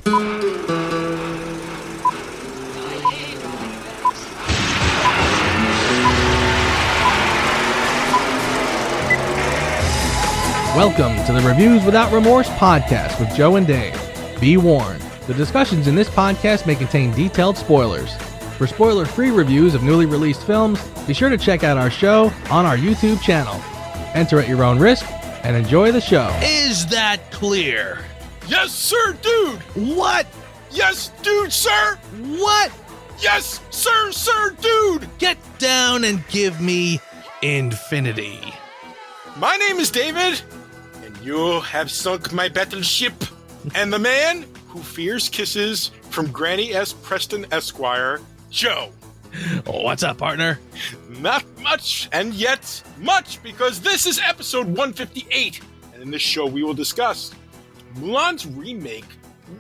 Welcome to the Reviews Without Remorse podcast with Joe and Dave. Be warned, the discussions in this podcast may contain detailed spoilers. For spoiler-free reviews of newly released films, be sure to check out our show on our YouTube channel. Enter at your own risk and enjoy the show. Is that clear? Yes, sir, dude! What? Yes, dude, sir! What? Yes, sir, dude! Get down and give me infinity. My name is David, and you have sunk my battleship. And the man who fears kisses from Granny S. Preston Esquire, Joe. What's up, partner? Not much, and yet much, because this is episode 158, and in this show we will discuss Mulan's remake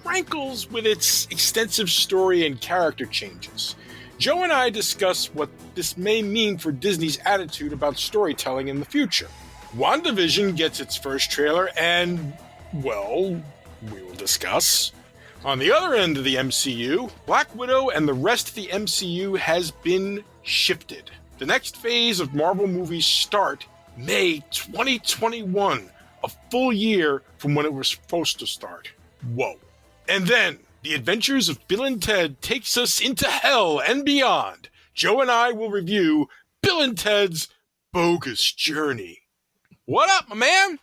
rankles with its extensive story and character changes. Joe and I discuss what this may mean for Disney's attitude about storytelling in the future. Wandavision gets its first trailer, and, well, we will discuss. On the other end of the MCU, Black Widow and the rest of the MCU has been shifted. The next phase of Marvel movies start May 2021, a full year from when it was supposed to start. Whoa. And then, the adventures of Bill and Ted takes us into hell and beyond. Joe and I will review Bill and Ted's Bogus Journey. What up, my man?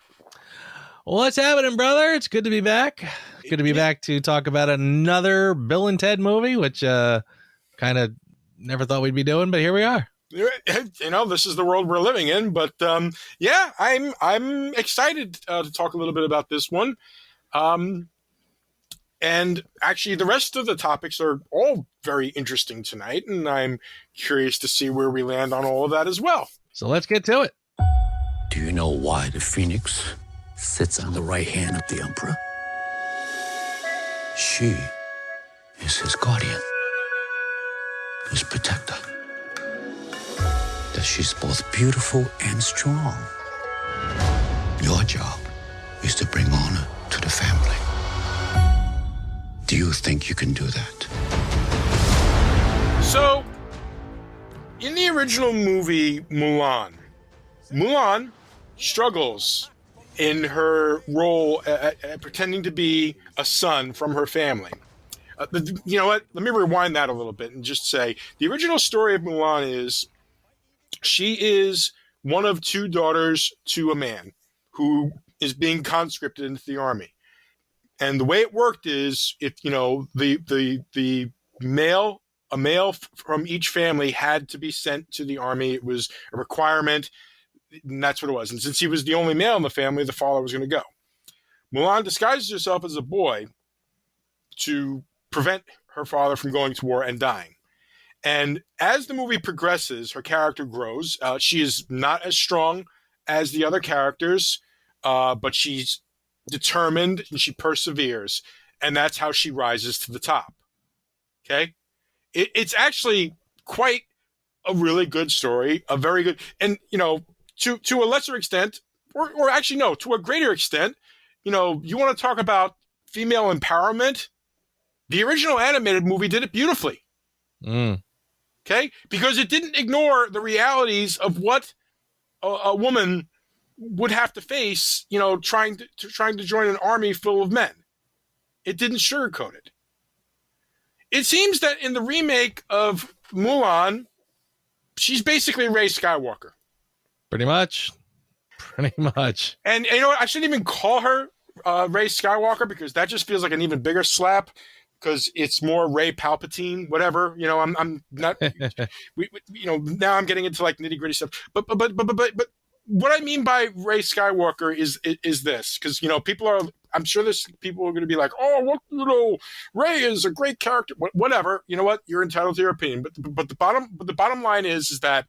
What's happening, brother? It's good to be back. Good to be back to talk about another Bill and Ted movie, which kind of never thought we'd be doing, but here we are. You know, this is the world we're living in, but yeah, I'm excited to talk a little bit about this one. And actually, the rest of the topics are all very interesting tonight, and I'm curious to see where we land on all of that as well. So let's get to it. Do you know why the Phoenix sits on the right hand of the Emperor? She is his guardian, his protector. That she's both beautiful and strong. Your job is to bring honor to the family. Do you think you can do that? So, in the original movie Mulan struggles in her role at pretending to be a son from her family. You know what? Let me rewind that a little bit and just say the original story of Mulan is she is one of two daughters to a man who is being conscripted into the army. And the way it worked is, if you know, the male from each family had to be sent to the army. It was a requirement, and that's what it was. And since he was the only male in the family, the father was going to go. Mulan disguises herself as a boy to prevent her father from going to war and dying. And as the movie progresses, her character grows. She is not as strong as the other characters, but she's determined and she perseveres. And that's how she rises to the top. Okay? It's actually quite a really good story, a very good, and, you know, to a lesser extent, or actually, no, to a greater extent, you know, you want to talk about female empowerment? The original animated movie did it beautifully. Okay? Because it didn't ignore the realities of what a woman would have to face, you know, trying to join an army full of men. It didn't sugarcoat it. It seems that in the remake of Mulan, she's basically Rey Skywalker. Pretty much. And you know what? I shouldn't even call her Rey Skywalker, because that just feels like an even bigger slap, because it's more Rey Palpatine, whatever. You know, I'm not, you know, now I'm getting into like nitty gritty stuff. But what I mean by Rey Skywalker is this, because, you know, I'm sure there's people who are going to be like, oh, well, you know, Rey is a great character, whatever. You know what? You're entitled to your opinion. But the bottom line is that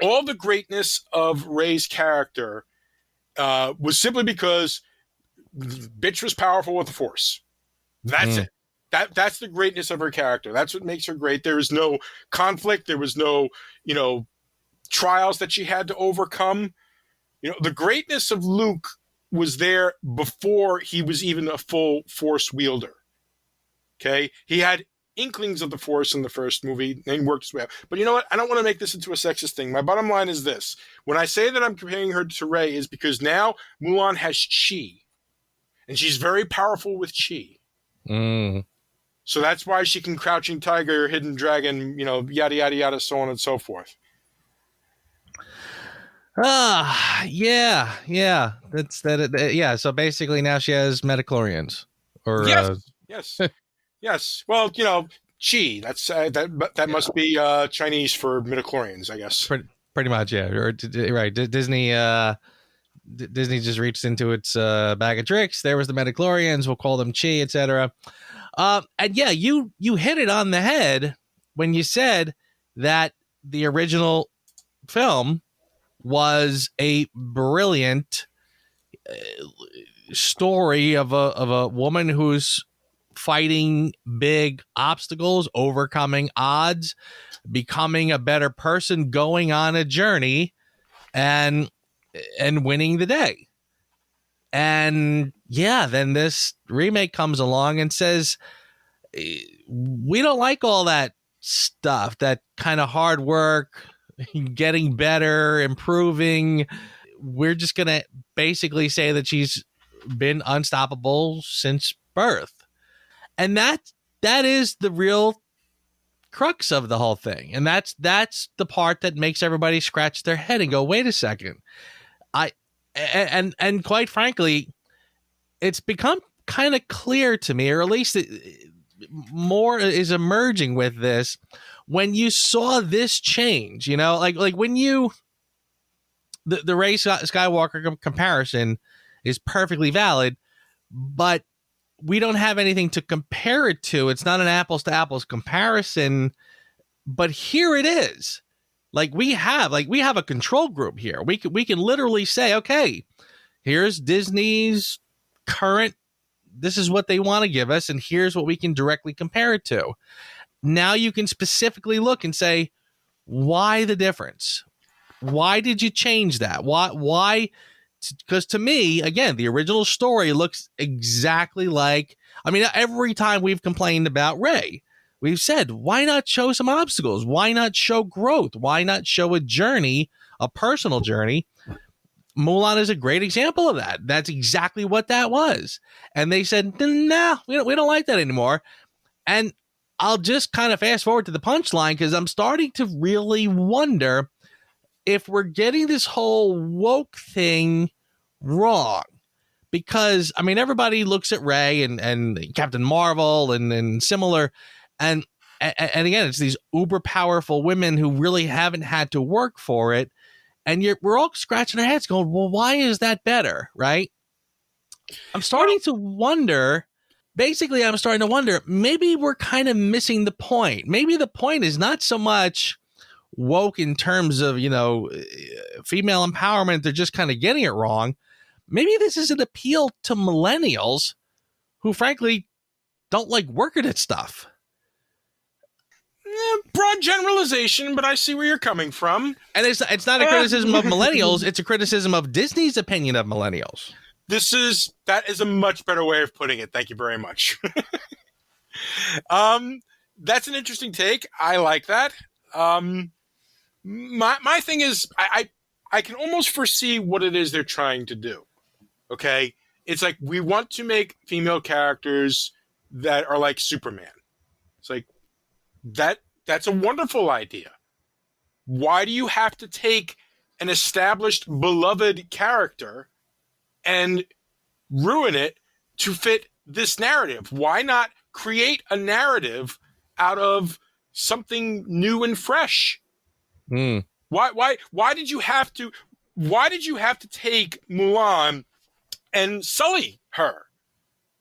all the greatness of Rey's character was simply because the bitch was powerful with the Force. That's it. That's the greatness of her character. That's what makes her great. There was no conflict. There was no, you know, trials that she had to overcome. You know, the greatness of Luke was there before he was even a full Force wielder. Okay? He had inklings of the Force in the first movie and worked his way up. But you know what? I don't want to make this into a sexist thing. My bottom line is this. When I say that I'm comparing her to Rey is because now Mulan has chi. And she's very powerful with chi. Mm. So that's why she can crouching tiger, hidden dragon, yada, yada, yada, so on and so forth. Yeah. That's that. Yeah. So basically now she has metachlorians or, Yes. Well, chi, that's, that must be, Chinese for midichlorians, I guess. pretty much. Yeah. Right. Disney just reached into its bag of tricks. There was the metachlorians. We'll call them chi, etc. And yeah, you hit it on the head when you said that the original film was a brilliant story of a woman who's fighting big obstacles, overcoming odds, becoming a better person, going on a journey, and winning the day. And yeah, then this remake comes along and says, we don't like all that stuff, that kind of hard work, getting better, improving. We're just going to basically say that she's been unstoppable since birth. And that is the real crux of the whole thing. And that's the part that makes everybody scratch their head and go, wait a second. And quite frankly, it's become kind of clear to me, or at least more is emerging with this, when you saw this change, like when the Rey Skywalker comparison is perfectly valid, but we don't have anything to compare it to. It's not an apples to apples comparison, but here it is. We have a control group here. We can literally say, okay, here's Disney's current, this is what they want to give us, and here's what we can directly compare it to. Now you can specifically look and say, why the difference? Why did you change that? Why? Because to me, again, the original story looks exactly like, every time we've complained about Rey, we've said, why not show some obstacles? Why not show growth? Why not show a journey, a personal journey? Mulan is a great example of that. That's exactly what that was. And they said, no, we don't like that anymore. And I'll just kind of fast forward to the punchline, because I'm starting to really wonder if we're getting this whole woke thing wrong. Because, everybody looks at Rey and Captain Marvel and similar, and again, it's these uber powerful women who really haven't had to work for it. And we're all scratching our heads going, well, why is that better? Right? I'm starting to wonder, maybe we're kind of missing the point. Maybe the point is not so much woke in terms of, female empowerment. They're just kind of getting it wrong. Maybe this is an appeal to millennials who frankly don't like working at stuff. Broad generalization, but I see where you're coming from. And it's not a criticism of millennials. It's a criticism of Disney's opinion of millennials. That is a much better way of putting it. Thank you very much. That's an interesting take. I like that. My thing is, I can almost foresee what it is they're trying to do. Okay? It's like, we want to make female characters that are like Superman. It's like, that's a wonderful idea. Why do you have to take an established, beloved character and ruin it to fit this narrative? Why not create a narrative out of something new and fresh? Why did you have to take Mulan and sully her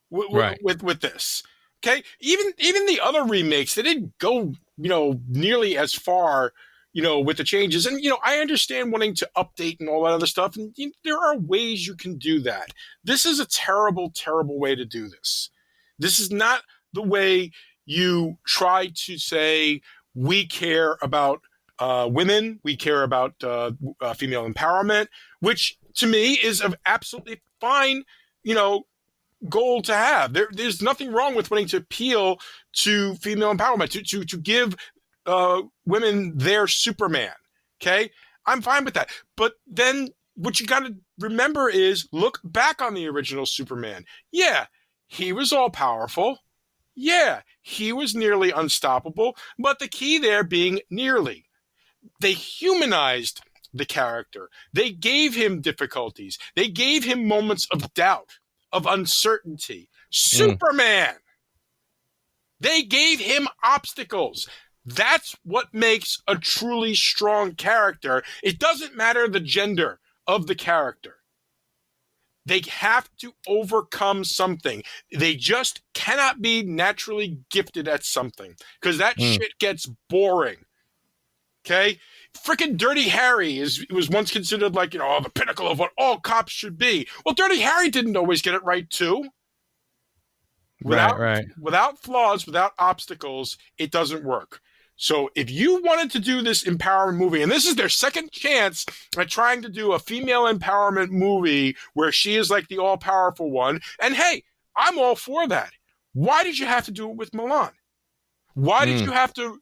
with this? Okay, even the other remakes, they didn't go nearly as far with the changes. And I understand wanting to update and all that other stuff, and there are ways you can do that. This is a terrible, terrible way to do this. This is not the way you try to say, we care about women, we care about female empowerment, which to me, is an absolutely fine, goal to have. There's nothing wrong with wanting to appeal to female empowerment, to give women their Superman. Okay, I'm fine with that. But then what you got to remember is look back on the original Superman. Yeah, he was all powerful. Yeah, he was nearly unstoppable. But the key there being nearly. They humanized the character. They gave him difficulties. They gave him moments of doubt, of uncertainty. Superman! They gave him obstacles. That's what makes a truly strong character. It doesn't matter the gender of the character. They have to overcome something. They just cannot be naturally gifted at something because that shit gets boring. Okay? Freaking Dirty Harry was once considered like, the pinnacle of what all cops should be. Well, Dirty Harry didn't always get it right, too. Without flaws, without obstacles, it doesn't work. So if you wanted to do this empowerment movie, and this is their second chance at trying to do a female empowerment movie where she is like the all-powerful one, and hey, I'm all for that. Why did you have to do it with Mulan? Why did you have to,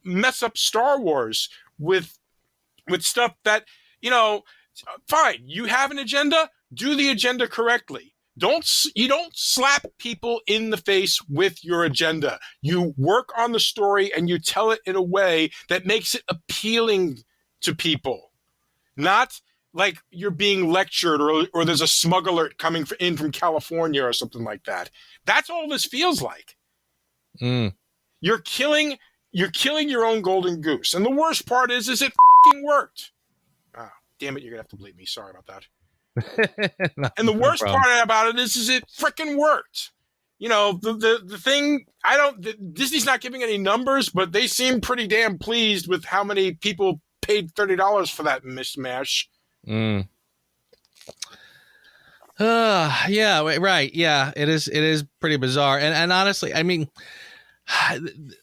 mess up Star Wars with stuff that, fine, you have an agenda, do the agenda correctly. You don't slap people in the face with your agenda. You work on the story and you tell it in a way that makes it appealing to people. Not like you're being lectured or there's a smuggler coming in from California or something like that. That's all this feels like. You're killing your own golden goose. And the worst part is it fucking worked. Oh, damn it, you're going to have to bleep me. Sorry about that. And the worst part about it is it freaking worked. The thing, Disney's not giving any numbers, but they seem pretty damn pleased with how many people paid $30 for that mishmash. Yeah, right. Yeah, it is pretty bizarre. And honestly, I mean,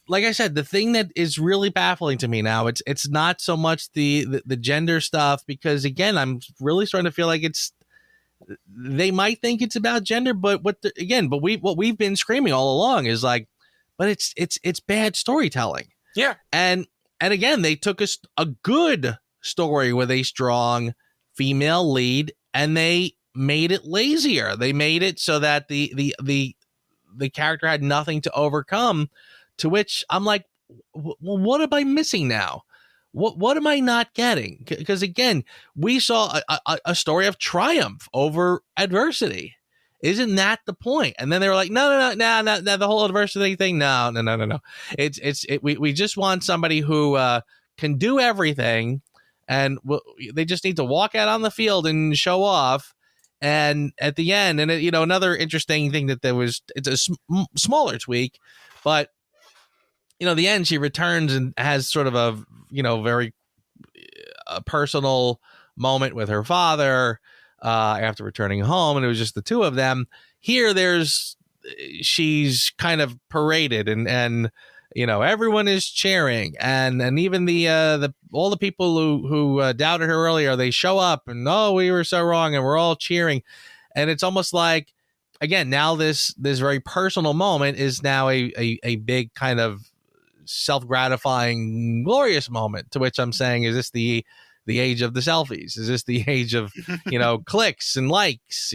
like I said, the thing that is really baffling to me now, it's not so much the gender stuff, because again, I'm really starting to feel like they might think it's about gender, but what we've been screaming all along is like, but it's bad storytelling. Yeah. And again, they took a good story with a strong female lead and they made it lazier. They made it so that the character had nothing to overcome, to which I'm like, well, what am I missing now? What am I not getting? Because again, we saw a story of triumph over adversity. Isn't that the point? And then they were like, no, the whole adversity thing. No. We just want somebody who can do everything, and they just need to walk out on the field and show off. And at the end, and another interesting thing that it's a smaller tweak, but the end, she returns and has sort of a very personal moment with her father after returning home, and it was just the two of them. Here, she's kind of paraded, and everyone is cheering, and even all the people who doubted her earlier, they show up and, oh, we were so wrong, and we're all cheering. And it's almost like, again, now this very personal moment is now a big kind of self-gratifying, glorious moment, to which I'm saying, is this the age of the selfies? Is this the age of clicks and likes?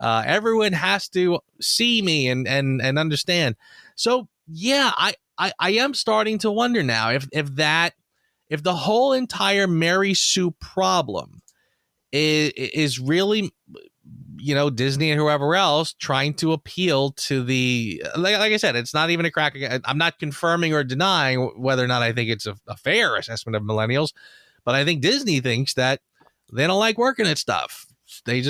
Everyone has to see me and understand. So yeah, I am starting to wonder now if the whole entire Mary Sue problem is really, Disney and whoever else trying to appeal to the, like I said, it's not even a crack. I'm not confirming or denying whether or not I think it's a fair assessment of millennials, but I think Disney thinks that they don't like working at stuff. They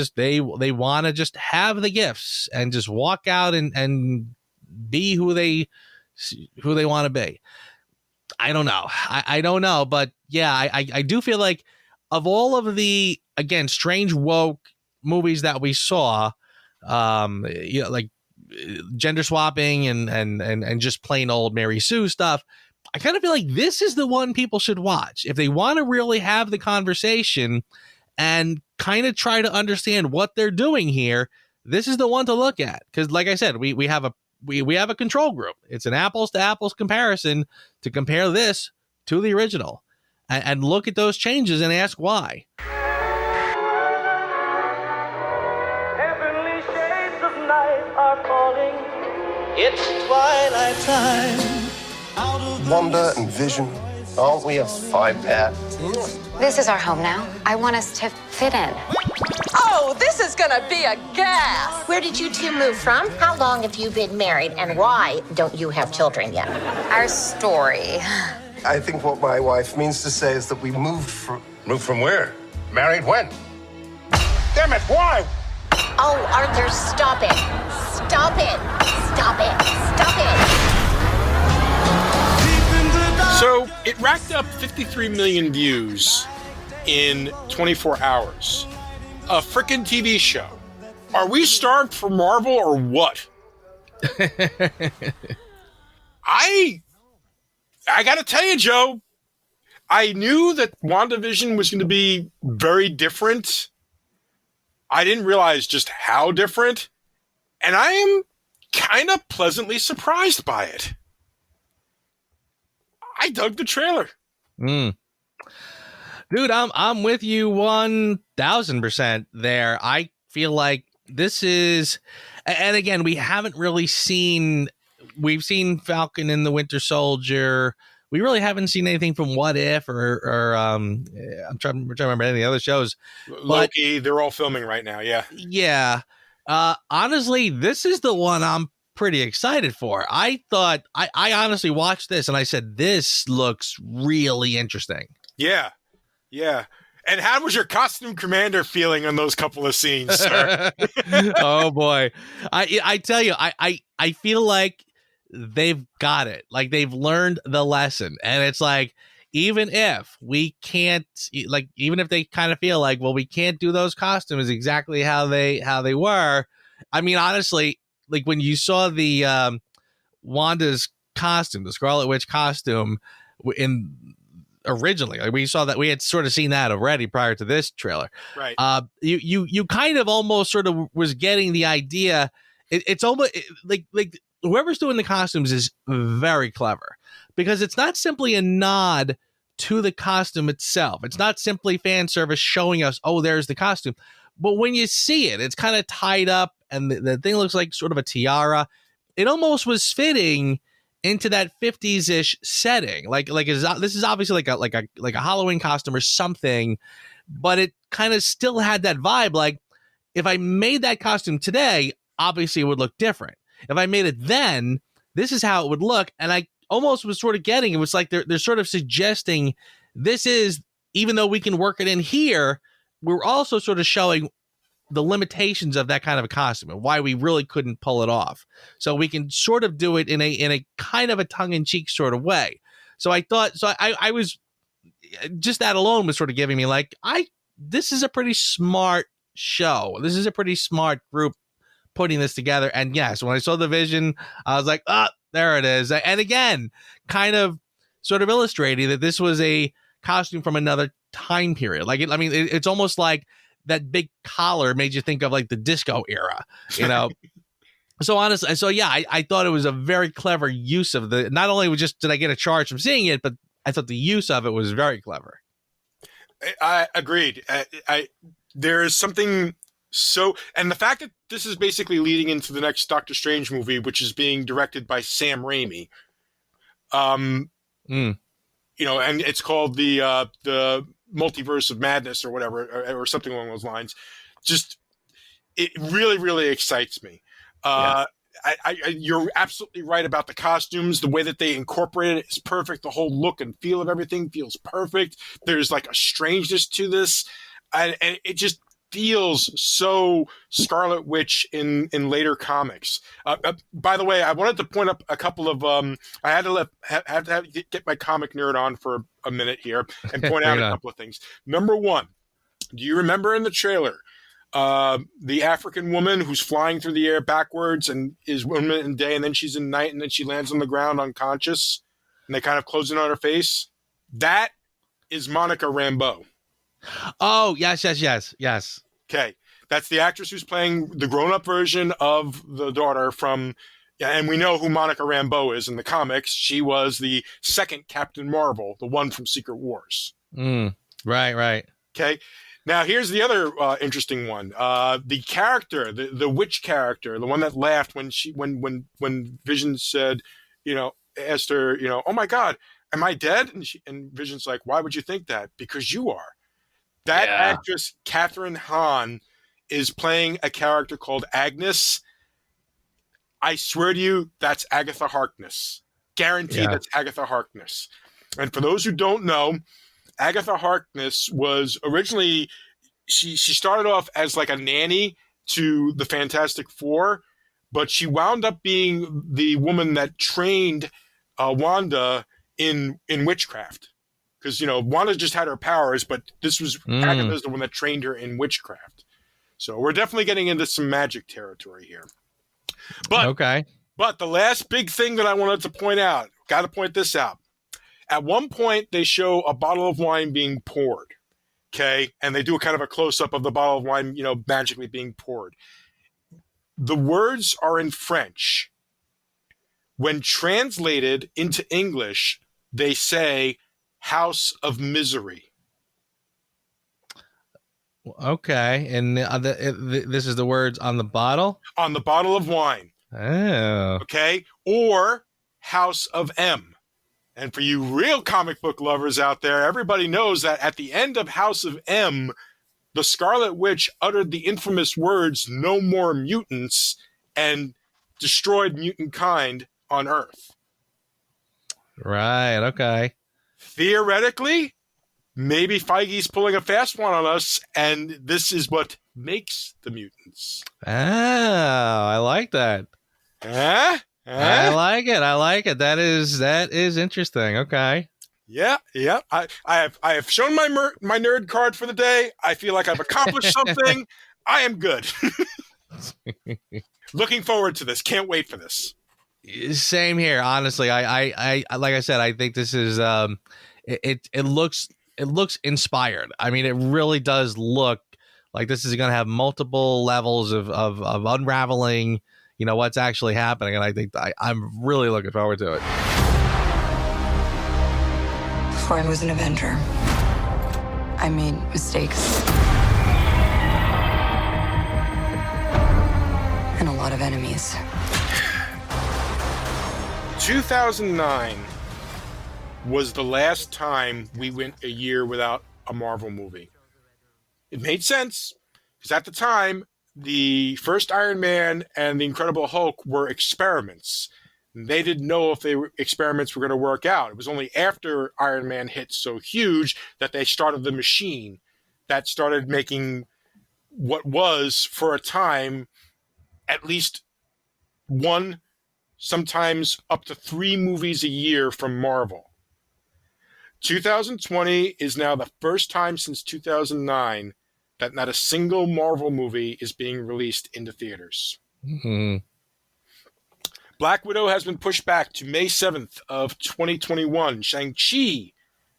want to just have the gifts and just walk out and be who they want to be. I don't know. I don't know, but yeah, I do feel like of all of the, again, strange woke movies that we saw, like gender swapping and just plain old Mary Sue stuff, I kind of feel like this is the one people should watch if they want to really have the conversation and kind of try to understand what they're doing here, this is the one to look at. Because like I said, we have a control group. It's an apples to apples comparison to compare this to the original and look at those changes and ask why. Heavenly shades of night are falling. It's twilight time. Wanda and Vision, aren't we a five-pair? This is our home now. I want us to fit in. Oh, this is gonna be a gas! Where did you two move from? How long have you been married, and why don't you have children yet? Our story. I think what my wife means to say is that we moved from... Moved from where? Married when? Damn it, why? Oh, Arthur, stop it. Stop it. Stop it. Stop it. So it racked up 53 million views in 24 hours. A frickin' TV show. Are we starved for Marvel or what? I gotta tell you, Joe, I knew that WandaVision was going to be very different. I didn't realize just how different. And I am kind of pleasantly surprised by it. I dug the trailer. Dude, I'm with you 1,000% there. I feel like this is, and again, we haven't really seen, we've seen Falcon and the Winter Soldier. We really haven't seen anything from What If or I'm trying to remember any of the other shows. Loki, they're all filming right now. Yeah. Yeah. Honestly, this is the one I'm pretty excited for. I thought, I honestly watched this and I said, this looks really interesting. Yeah. Yeah. And how was your costume commander feeling on those couple of scenes, sir? Oh boy. I tell you, I feel like they've got it. Like they've learned the lesson. And it's like, even if we can't, like, even if they kind of feel like, well, we can't do those costumes exactly how they were. I mean, honestly, like when you saw the Wanda's costume, the Scarlet Witch costume in originally, like we saw that, we had sort of seen that already prior to this trailer. Right. You kind of almost sort of was getting the idea. It's almost like whoever's doing the costumes is very clever, because it's not simply a nod to the costume itself. It's not simply fan service showing us, oh, there's the costume. But when you see it, it's kind of tied up and the thing looks like sort of a tiara. It almost was fitting into that 50s-ish setting. This is obviously like a Halloween costume or something, but it kind of still had that vibe. Like if I made that costume today, obviously it would look different. If I made it then, this is how it would look. And I almost was sort of getting, it was like they're sort of suggesting this is, even though we can work it in here, we're also sort of showing the limitations of that kind of a costume and why we really couldn't pull it off. So we can sort of do it in a kind of a tongue-in-cheek sort of way. So I thought, I was, just that alone was sort of giving me like, this is a pretty smart show. This is a pretty smart group putting this together. And yes, when I saw the vision, I was like, there it is. And again, kind of sort of illustrating that this was a costume from another time period. Like, it's almost like that big collar made you think of like the disco era, you know? So honestly, I thought it was a very clever use of not only did I get a charge from seeing it, but I thought the use of it was very clever. I agreed. There is something and the fact that this is basically leading into the next Doctor Strange movie, which is being directed by Sam Raimi. You know, and it's called the Multiverse of Madness or whatever, or something along those lines. Just, it really, really excites me. Yeah. You're absolutely right about the costumes. The way that they incorporate it is perfect. The whole look and feel of everything feels perfect. There's like a strangeness to this, and it just feels so Scarlet Witch in later comics. By the way, I wanted to point up a couple of I had to get my comic nerd on for a minute here and point out a couple of things. Number one, do you remember in the trailer the African woman who's flying through the air backwards and is 1 minute in day and then she's in night and then she lands on the ground unconscious and they kind of close in on her face? That is Monica Rambeau. Oh, yes. Okay. That's the actress who's playing the grown-up version of the daughter from, and we know who Monica Rambeau is in the comics. She was the second Captain Marvel, the one from Secret Wars. Right. Okay. Now, here's the other interesting one. The character, the witch character, the one that laughed when Vision said, asked her, oh my God, am I dead? And Vision's like, why would you think that? Because you are. That actress, Catherine Hahn, is playing a character called Agnes. I swear to you, that's Agatha Harkness. Guaranteed that's Agatha Harkness. And for those who don't know, Agatha Harkness was originally, she started off as like a nanny to the Fantastic Four, but she wound up being the woman that trained Wanda in witchcraft. Because, Wanda just had her powers, but this was Agatha's the one that trained her in witchcraft. So we're definitely getting into some magic territory here. But the last big thing that I wanted to point out, got to point this out. At one point, they show a bottle of wine being poured, okay? And they do a kind of a close-up of the bottle of wine, magically being poured. The words are in French. When translated into English, they say, House of Misery. Okay, and this is the words on the bottle? On the bottle of wine. Oh. Okay, or House of M. And for you real comic book lovers out there, everybody knows that at the end of House of M, the Scarlet Witch uttered the infamous words, no more mutants, and destroyed mutant kind on Earth. Right, okay. Theoretically, maybe Feige's pulling a fast one on us, and this is what makes the mutants. Oh, I like that. I like it. That is interesting. Okay. Yeah. I have shown my nerd card for the day. I feel like I've accomplished something. I am good. Looking forward to this. Can't wait for this. Same here. Honestly, I like I said, I think this is it looks inspired. I mean, it really does look like this is going to have multiple levels of unraveling, what's actually happening. And I think I'm really looking forward to it. Before I was an Avenger, I made mistakes. And a lot of enemies. 2009 was the last time we went a year without a Marvel movie. It made sense, because at the time, the first Iron Man and the Incredible Hulk were experiments. They didn't know if experiments were going to work out. It was only after Iron Man hit so huge that they started the machine that started making what was, for a time, at least one, sometimes up to 3 movies a year from Marvel. 2020 is now the first time since 2009 that not a single Marvel movie is being released into theaters. Mm-hmm. Black Widow has been pushed back to May 7th of 2021. Shang-Chi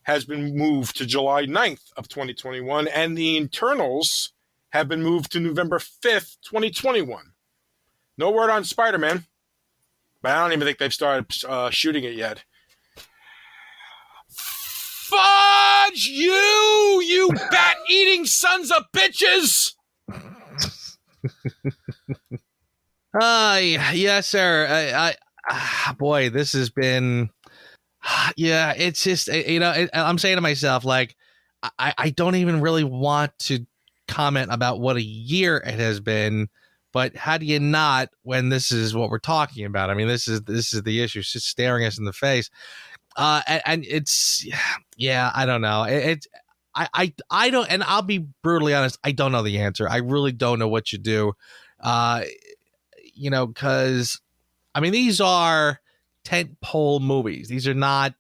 has been moved to July 9th of 2021. And the Internals have been moved to November 5th, 2021. No word on Spider-Man. But I don't even think they've started shooting it yet. Fudge you bat-eating sons of bitches! Yes, sir. Boy, this has been... Yeah, it's just, I'm saying to myself, like, I don't even really want to comment about what a year it has been. But how do you not when this is what we're talking about? I mean, this is the issue. It's just staring us in the face. And it's, I don't know. I don't, and I'll be brutally honest, I don't know the answer. I really don't know what you do. Because, I mean, these are tentpole movies. These are not,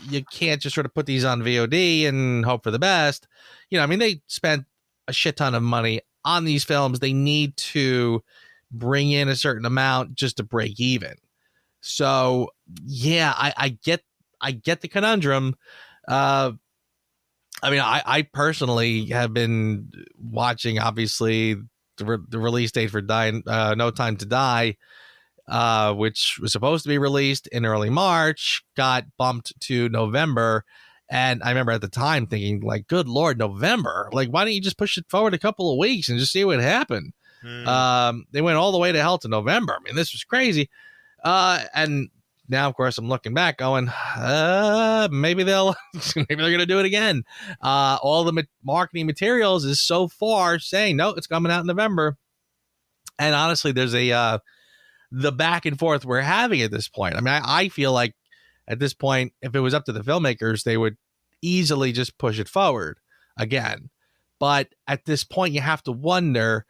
you can't just sort of put these on VOD and hope for the best. I mean, they spent a shit ton of money on these films. They need to bring in a certain amount just to break even. So, yeah, I get the conundrum. I mean, I personally have been watching, obviously, the release date for No Time to Die, which was supposed to be released in early March, got bumped to November. And I remember at the time thinking, like, good Lord, November? Like, why don't you just push it forward a couple of weeks and just see what happened? They went all the way to hell to November. I mean, this was crazy. And now, of course, I'm looking back going, maybe they're going to do it again. All the marketing materials is so far saying, no, it's coming out in November. And honestly, there's the back and forth we're having at this point. I mean, I feel like at this point, if it was up to the filmmakers, they would easily just push it forward again. But at this point, you have to wonder,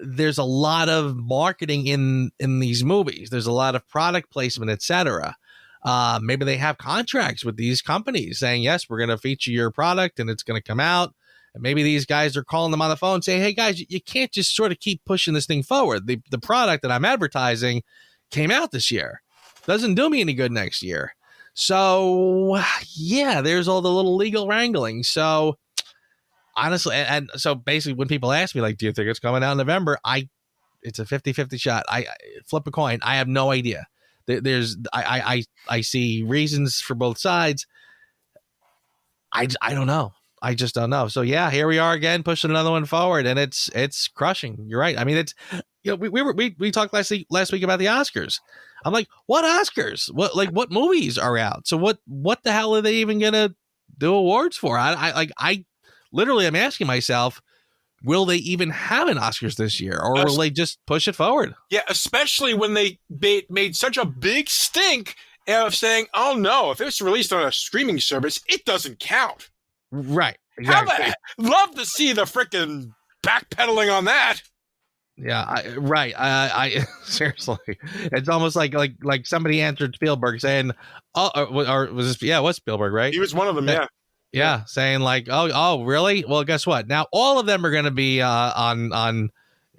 there's a lot of marketing in these movies. There's a lot of product placement, etc. Maybe they have contracts with these companies saying, yes, we're going to feature your product and it's going to come out. And maybe these guys are calling them on the phone saying, hey, guys, you can't just sort of keep pushing this thing forward. The product that I'm advertising came out this year. Doesn't do me any good next year. So, yeah, there's all the little legal wrangling. So, honestly, and so basically when people ask me, like, do you think it's coming out in November? It's a 50-50 shot. I flip a coin. I have no idea. I see reasons for both sides. I don't know. I just don't know. So yeah, here we are again, pushing another one forward, and it's crushing. You're right. I mean, it's, you know, we talked last week about the Oscars. I'm like, what Oscars? What movies are out? So what the hell are they even gonna do awards for? I literally am asking myself, will they even have an Oscars this year, or will they just push it forward? Yeah, especially when they made such a big stink of saying, oh no, if it's released on a streaming service, it doesn't count. Right. Exactly. Love to see the freaking backpedaling on that. Yeah, I seriously, it's almost like somebody answered Spielberg saying, "Oh," or was this? Yeah, it was Spielberg, right? He was one of them. Yeah, saying like, "Oh, really? Well, guess what? Now all of them are going to be on,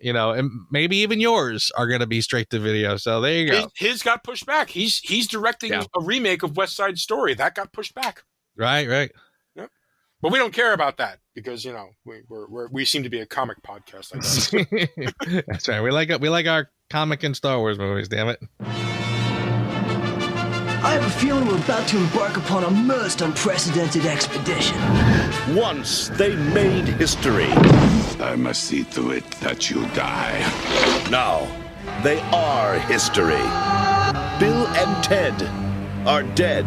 you know, and maybe even yours are going to be straight to video. So there you go. His got pushed back. He's directing a remake of West Side Story that got pushed back. Right. Yep. But we don't care about that because, you know, we seem to be a comic podcast, I guess. That's right. We like our comic and Star Wars movies. Damn it. I have a feeling we're about to embark upon a most unprecedented expedition. Once they made history. I must see to it that you die. Now, they are history. Bill and Ted are dead.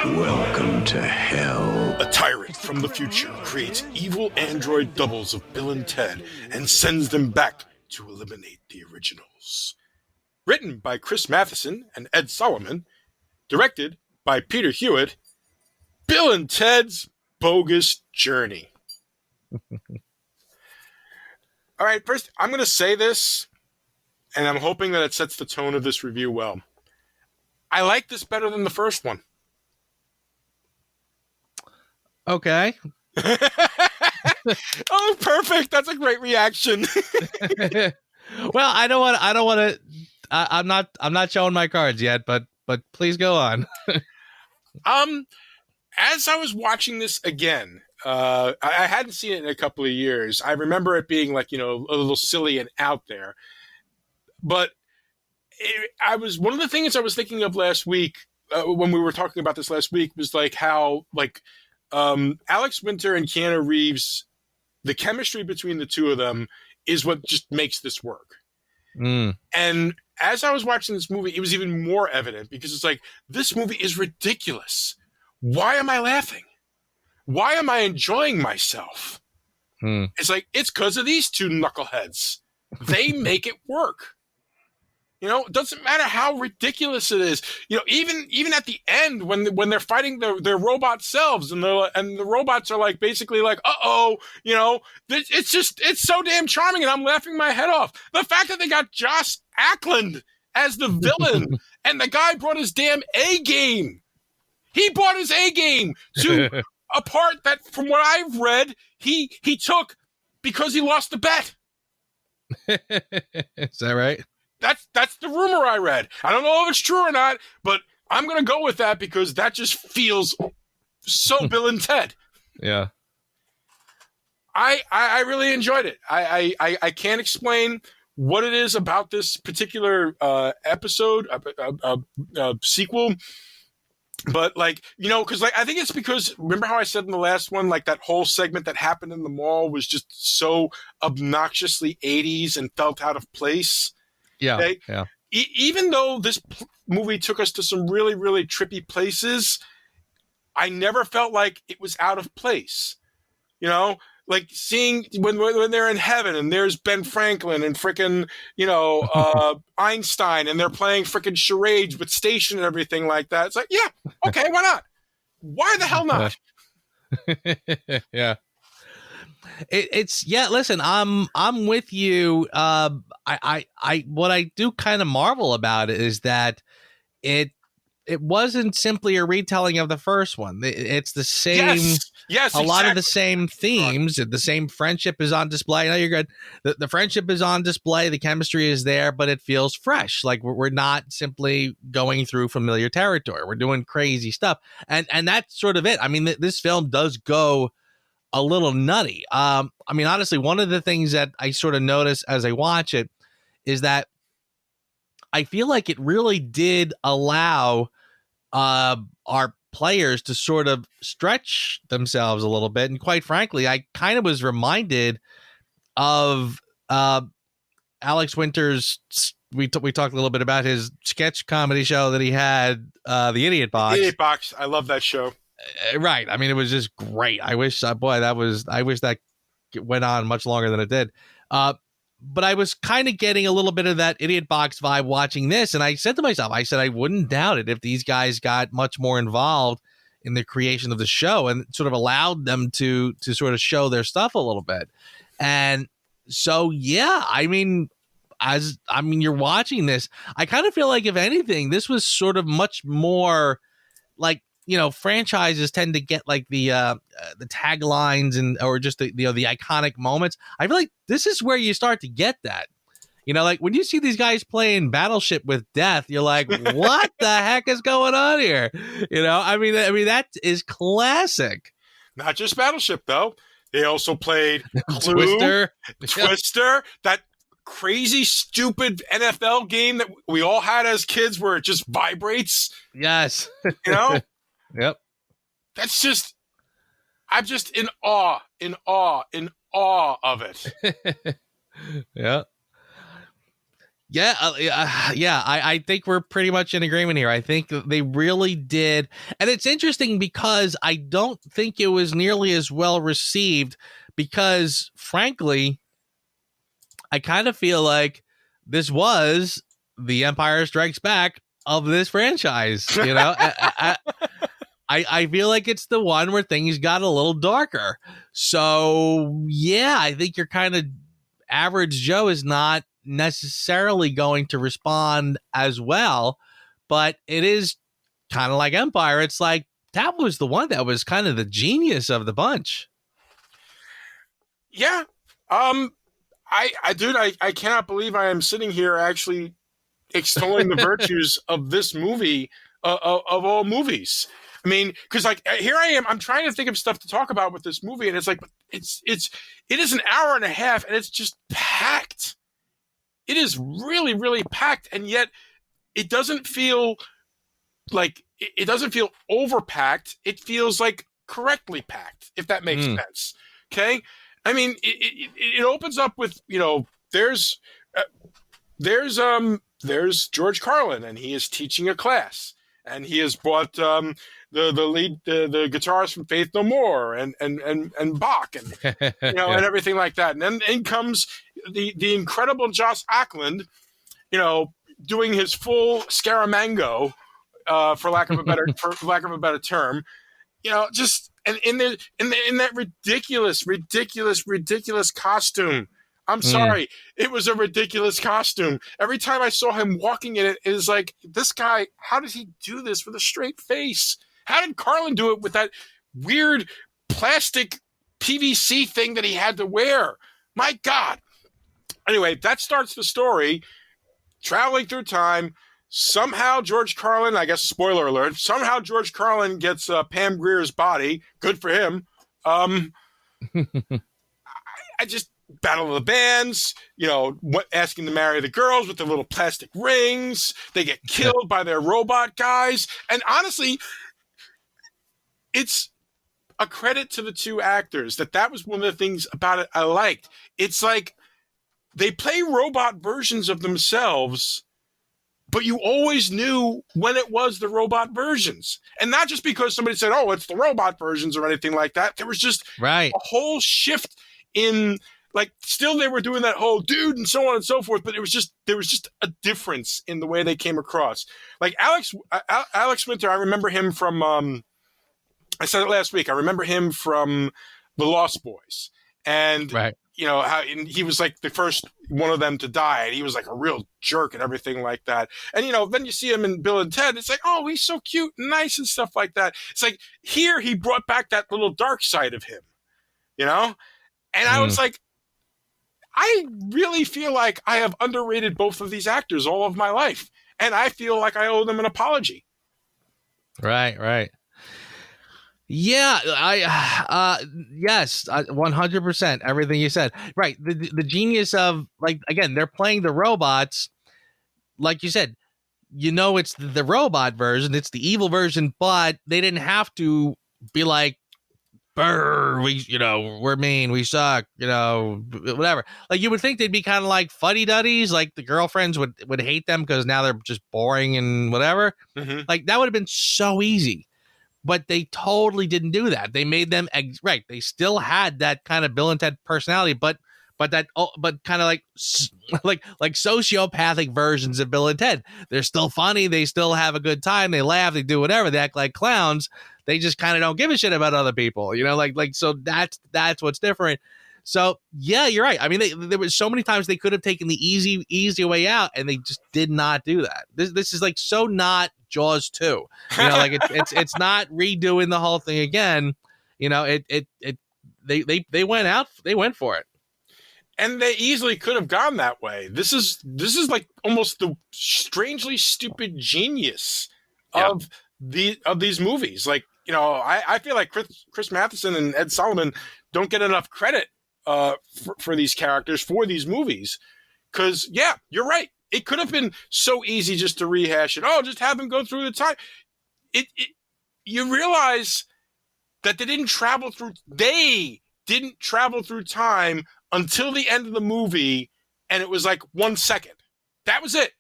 Welcome to hell. A tyrant from the future creates evil android doubles of Bill and Ted and sends them back to eliminate the originals. Written by Chris Matheson and Ed Solomon, directed by Peter Hewitt, Bill and Ted's Bogus Journey. All right, first, I'm going to say this, and I'm hoping that it sets the tone of this review well. I like this better than the first one. Okay. Oh, perfect. That's a great reaction. Well, I don't want to. I'm not showing my cards yet, but please go on. As I was watching this again, I hadn't seen it in a couple of years. I remember it being like, you know, a little silly and out there. But one of the things I was thinking of last week when we were talking about this last week was like how like Alex Winter and Keanu Reeves, the chemistry between the two of them is what just makes this work. And as I was watching this movie, it was even more evident because it's like, this movie is ridiculous. Why am I laughing? Why am I enjoying myself? It's like, it's because of these two knuckleheads. They make it work. You know, it doesn't matter how ridiculous it is. You know, even at the end when they're fighting their robot selves and the robots are like basically like, uh-oh, you know, it's so damn charming and I'm laughing my head off. The fact that they got Josh Ackland as the villain and the guy brought his damn A game. He brought his A game to a part that, from what I've read, he took because he lost the bet. Is that right? That's the rumor I read. I don't know if it's true or not, but I'm going to go with that because that just feels so Bill and Ted. Yeah. I really enjoyed it. I can't explain what it is about this particular episode, sequel. But like, you know, because like I think it's because remember how I said in the last one, like that whole segment that happened in the mall was just so obnoxiously 80s and felt out of place. Yeah, okay? yeah. Even though this movie took us to some really, really trippy places, I never felt like it was out of place. You know, like seeing when they're in heaven and there's Ben Franklin and frickin', you know, Einstein, and they're playing frickin' charades with Station and everything like that. It's like, yeah, okay, why not? Why the hell not? Yeah. It's yeah. Listen, I'm with you. I what I do kind of marvel about it is that it wasn't simply a retelling of the first one. It's the same. Yes, a lot of the same themes. The same friendship is on display. No, you're good. The friendship is on display. The chemistry is there, but it feels fresh. Like we're not simply going through familiar territory. We're doing crazy stuff, and that's sort of it. I mean, this film does go a little nutty. I mean, honestly, one of the things that I sort of notice as I watch it is that I feel like it really did allow our players to sort of stretch themselves a little bit. And quite frankly, I kind of was reminded of Alex Winter's. We talked a little bit about his sketch comedy show that he had, The Idiot Box. Idiot Box. I love that show. Right. I mean, it was just great. I wish that went on much longer than it did. But I was kind of getting a little bit of that Idiot Box vibe watching this. And I said to myself, I wouldn't doubt it if these guys got much more involved in the creation of the show and sort of allowed them to sort of show their stuff a little bit. And so, yeah, I mean, you're watching this. I kind of feel like, if anything, this was sort of much more like, you know, franchises tend to get like the taglines or just the iconic moments. I feel like this is where you start to get that. You know, like when you see these guys playing Battleship with Death, you're like, what the heck is going on here? You know, I mean that is classic. Not just Battleship though. They also played Twister, that crazy, stupid NFL game that we all had as kids where it just vibrates. Yes. You know? Yep. That's just, I'm just in awe of it. Yeah. Yeah. I think we're pretty much in agreement here. I think they really did. And it's interesting because I don't think it was nearly as well received because, frankly, I kind of feel like this was the Empire Strikes Back of this franchise. You know, I feel like it's the one where things got a little darker. So, yeah, I think your kind of average Joe is not necessarily going to respond as well, but it is kind of like Empire. It's like that was the one that was kind of the genius of the bunch. Yeah. I cannot believe I am sitting here actually extolling the virtues of this movie, of all movies. I mean, because like here I am, I'm trying to think of stuff to talk about with this movie, and it's like it is an hour and a half, and it's just packed. It is really, really packed, and yet it doesn't feel like it doesn't feel overpacked. It feels like correctly packed, if that makes sense. Okay, I mean, it opens up with, you know, there's George Carlin, and he is teaching a class, and he has brought the guitarist from Faith No More and Bach and you know and everything like that. And then in comes the incredible Josh Ackland, you know, doing his full Scaramango, for lack of a better term, you know, just and in that ridiculous costume. I'm sorry. It was a ridiculous costume. Every time I saw him walking in it, it was like, this guy, how did he do this with a straight face? How did Carlin do it with that weird plastic PVC thing that he had to wear? My God. Anyway, that starts the story, traveling through time, Somehow George Carlin, I guess spoiler alert, somehow George Carlin gets Pam Grier's body. Good for him. I just Battle of the Bands, asking to marry the girls with the little plastic rings. They get killed by their robot guys. And honestly, it's a credit to the two actors that was one of the things about it I liked. It's like they play robot versions of themselves, but you always knew when it was the robot versions. And not just because somebody said, oh, it's the robot versions or anything like that. There was just a whole shift in, like, still they were doing that whole dude and so on and so forth, but there was just a difference in the way they came across. Like Alex Winter, I remember him from, I said it last week, I remember him from The Lost Boys. And how he was like the first one of them to die, and he was like a real jerk and everything like that. And then you see him in Bill and Ted, it's like, oh, he's so cute and nice and stuff like that. It's like here he brought back that little dark side of him, and I was like, I really feel like I have underrated both of these actors all of my life, and I feel like I owe them an apology. Right. Yeah, yes, 100%. Everything you said, right? The genius of, like, again, they're playing the robots, like you said. It's the robot version, it's the evil version, but they didn't have to be like, "Brr, we're mean, we suck," whatever. Like you would think they'd be kind of like fuddy duddies, like the girlfriends would hate them because now they're just boring and whatever. Mm-hmm. Like that would have been so easy. But they totally didn't do that. They made them right. They still had that kind of Bill and Ted personality, but kind of like sociopathic versions of Bill and Ted. They're still funny. They still have a good time. They laugh. They do whatever. They act like clowns. They just kind of don't give a shit about other people. So that's what's different. So yeah, you're right. I mean, there was so many times they could have taken the easy way out, and they just did not do that. This is like so not Jaws 2. It's not redoing the whole thing again. They went for it. And they easily could have gone that way. This is like almost the strangely stupid genius of these movies. Like, I feel like Chris Matheson and Ed Solomon don't get enough credit for these characters, for these movies. Because, yeah, you're right. It could have been so easy just to rehash it. Oh, just have them go through the time. You realize that they didn't travel through time until the end of the movie, and it was like 1 second. That was it.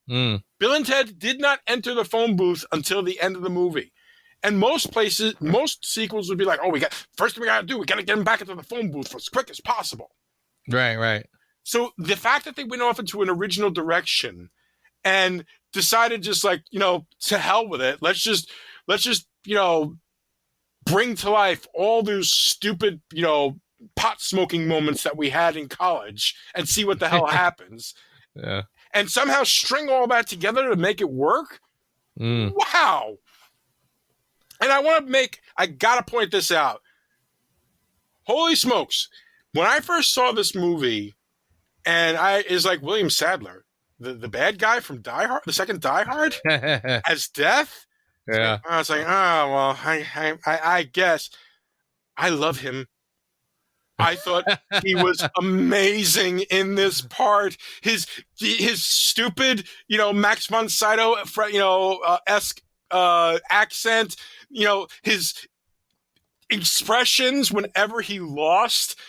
Bill and Ted did not enter the phone booth until the end of the movie. And most sequels would be like, oh, first thing we got to do, we got to get them back into the phone booth as quick as possible. Right. So the fact that they went off into an original direction and decided just like, to hell with it. Let's just, bring to life all those stupid, pot smoking moments that we had in college and see what the hell happens. Yeah. And somehow string all that together to make it work. Wow. And I got to point this out. Holy smokes. When I first saw this movie, and it's like William Sadler, the bad guy from Die Hard, the second Die Hard, as Death. Yeah. I was like, oh, well, I guess I love him. I thought he was amazing in this part. His stupid, Max von Sydow, esque accent, his expressions whenever he lost,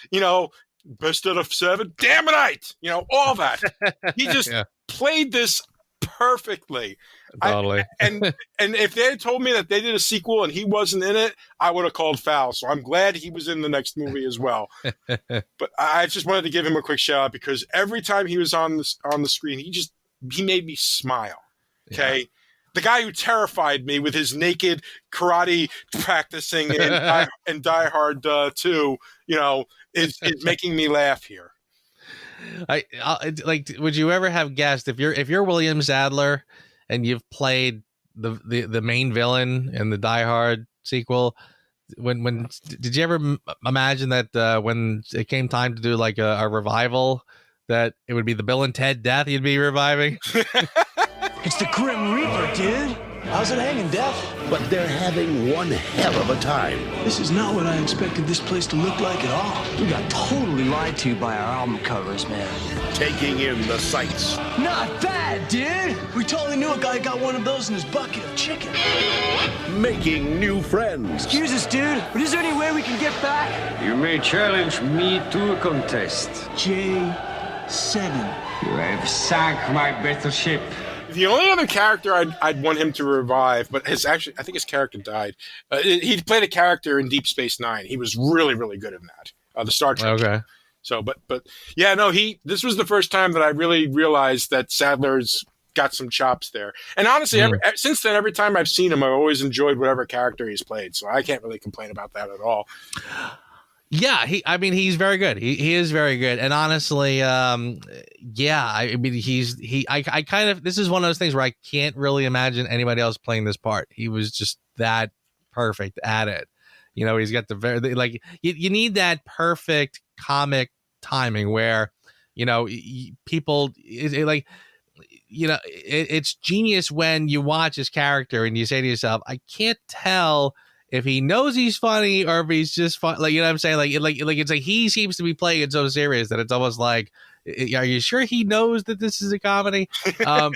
best out of 7, damn it, all that. He just played this perfectly. Totally. And if they had told me that they did a sequel and he wasn't in it, I would have called foul. So I'm glad he was in the next movie as well. But I just wanted to give him a quick shout out because every time he was on the screen, he made me smile. Okay. Yeah. The guy who terrified me with his naked karate practicing in Die Hard 2, is making me laugh here. Would you ever have guessed if you're William Sadler and you've played the main villain in the Die Hard sequel, when did you ever imagine that when it came time to do like a revival, that it would be the Bill and Ted Death you'd be reviving? It's the Grim Reaper, dude. How's it hanging, Def? But they're having one hell of a time. This is not what I expected this place to look like at all. We got totally lied to by our album covers, man. Taking in the sights. Not bad, dude. We totally knew a guy got one of those in his bucket of chicken. Making new friends. Excuse us, dude, but is there any way we can get back? You may challenge me to a contest. J7. You have sunk my battleship. The only other character I'd want him to revive, but I think his character died. He played a character in Deep Space Nine. He was really, really good in that. The Star Trek. Okay. So, but yeah, no, this was the first time that I really realized that Sadler's got some chops there. And honestly, since then, every time I've seen him, I've always enjoyed whatever character he's played. So I can't really complain about that at all. Yeah, he's very good. He is very good. And honestly, I kind of, this is one of those things where I can't really imagine anybody else playing this part. He was just that perfect at it. You know, he's got the very, like, you need that perfect comic timing where, you know, people, it's genius when you watch his character and you say to yourself, I can't tell if he knows he's funny or if he's just fun, like, you know what I'm saying? Like it's like he seems to be playing it so serious that it's almost like, are you sure he knows that this is a comedy? Yeah,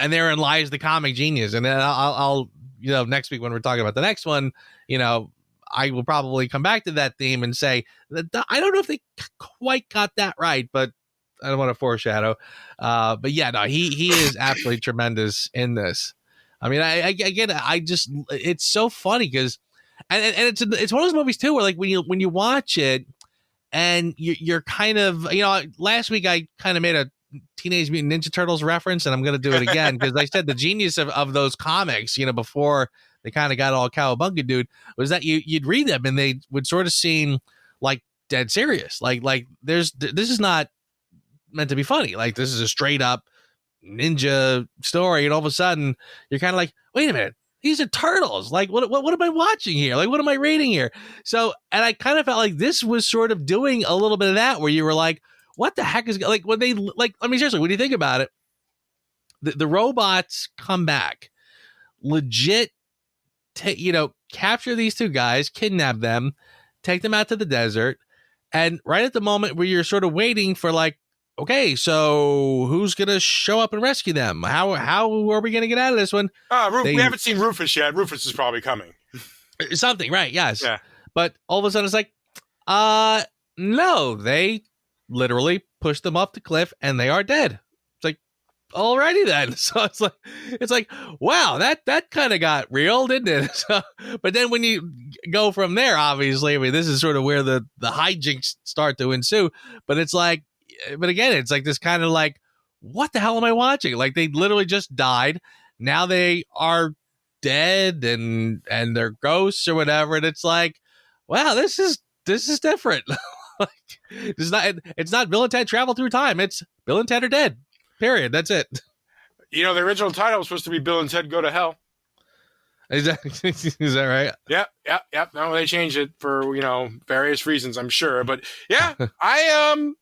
and therein lies the comic genius. And then I'll next week when we're talking about the next one, I will probably come back to that theme and say that I don't know if they quite got that right, but I don't want to foreshadow. But yeah, no, he is absolutely tremendous in this. I mean, I get it. It's so funny because, and it's one of those movies too, where like when you watch it and you're kind of, last week I kind of made a Teenage Mutant Ninja Turtles reference, and I'm going to do it again because I said the genius of those comics, before they kind of got all cowabunga, dude, was that you'd read them and they would sort of seem like dead serious. Like this is not meant to be funny. Like this is a straight up ninja story, and all of a sudden you're kind of like, wait a minute, these are turtles. Like what am I watching here? Like what am I reading here? So, and I kind of felt like this was sort of doing a little bit of that, where you were like, what the heck is, like, when they, like, I mean, seriously, when you think about it, the robots come back, legit, capture these two guys, kidnap them, take them out to the desert, and right at the moment where you're sort of waiting for, like, okay, so who's gonna show up and rescue them? How are we gonna get out of this one? We haven't seen Rufus yet. Rufus is probably coming. Something, right? Yes. Yeah. But all of a sudden it's like, no, they literally push them off the cliff and they are dead. It's like, alrighty then. So it's like, wow, that kind of got real, didn't it? So, but then when you go from there, obviously, I mean, this is sort of where the hijinks start to ensue. But it's like, but again, it's like this kind of like, what the hell am I watching? Like they literally just died. Now they are dead and they're ghosts or whatever. And it's like, wow, this is different. Like, it's not Bill and Ted Travel Through Time. It's Bill and Ted Are Dead. Period. That's it. The original title was supposed to be Bill and Ted Go to Hell. Is that right? Yeah. No, they changed it for, various reasons, I'm sure. But yeah, I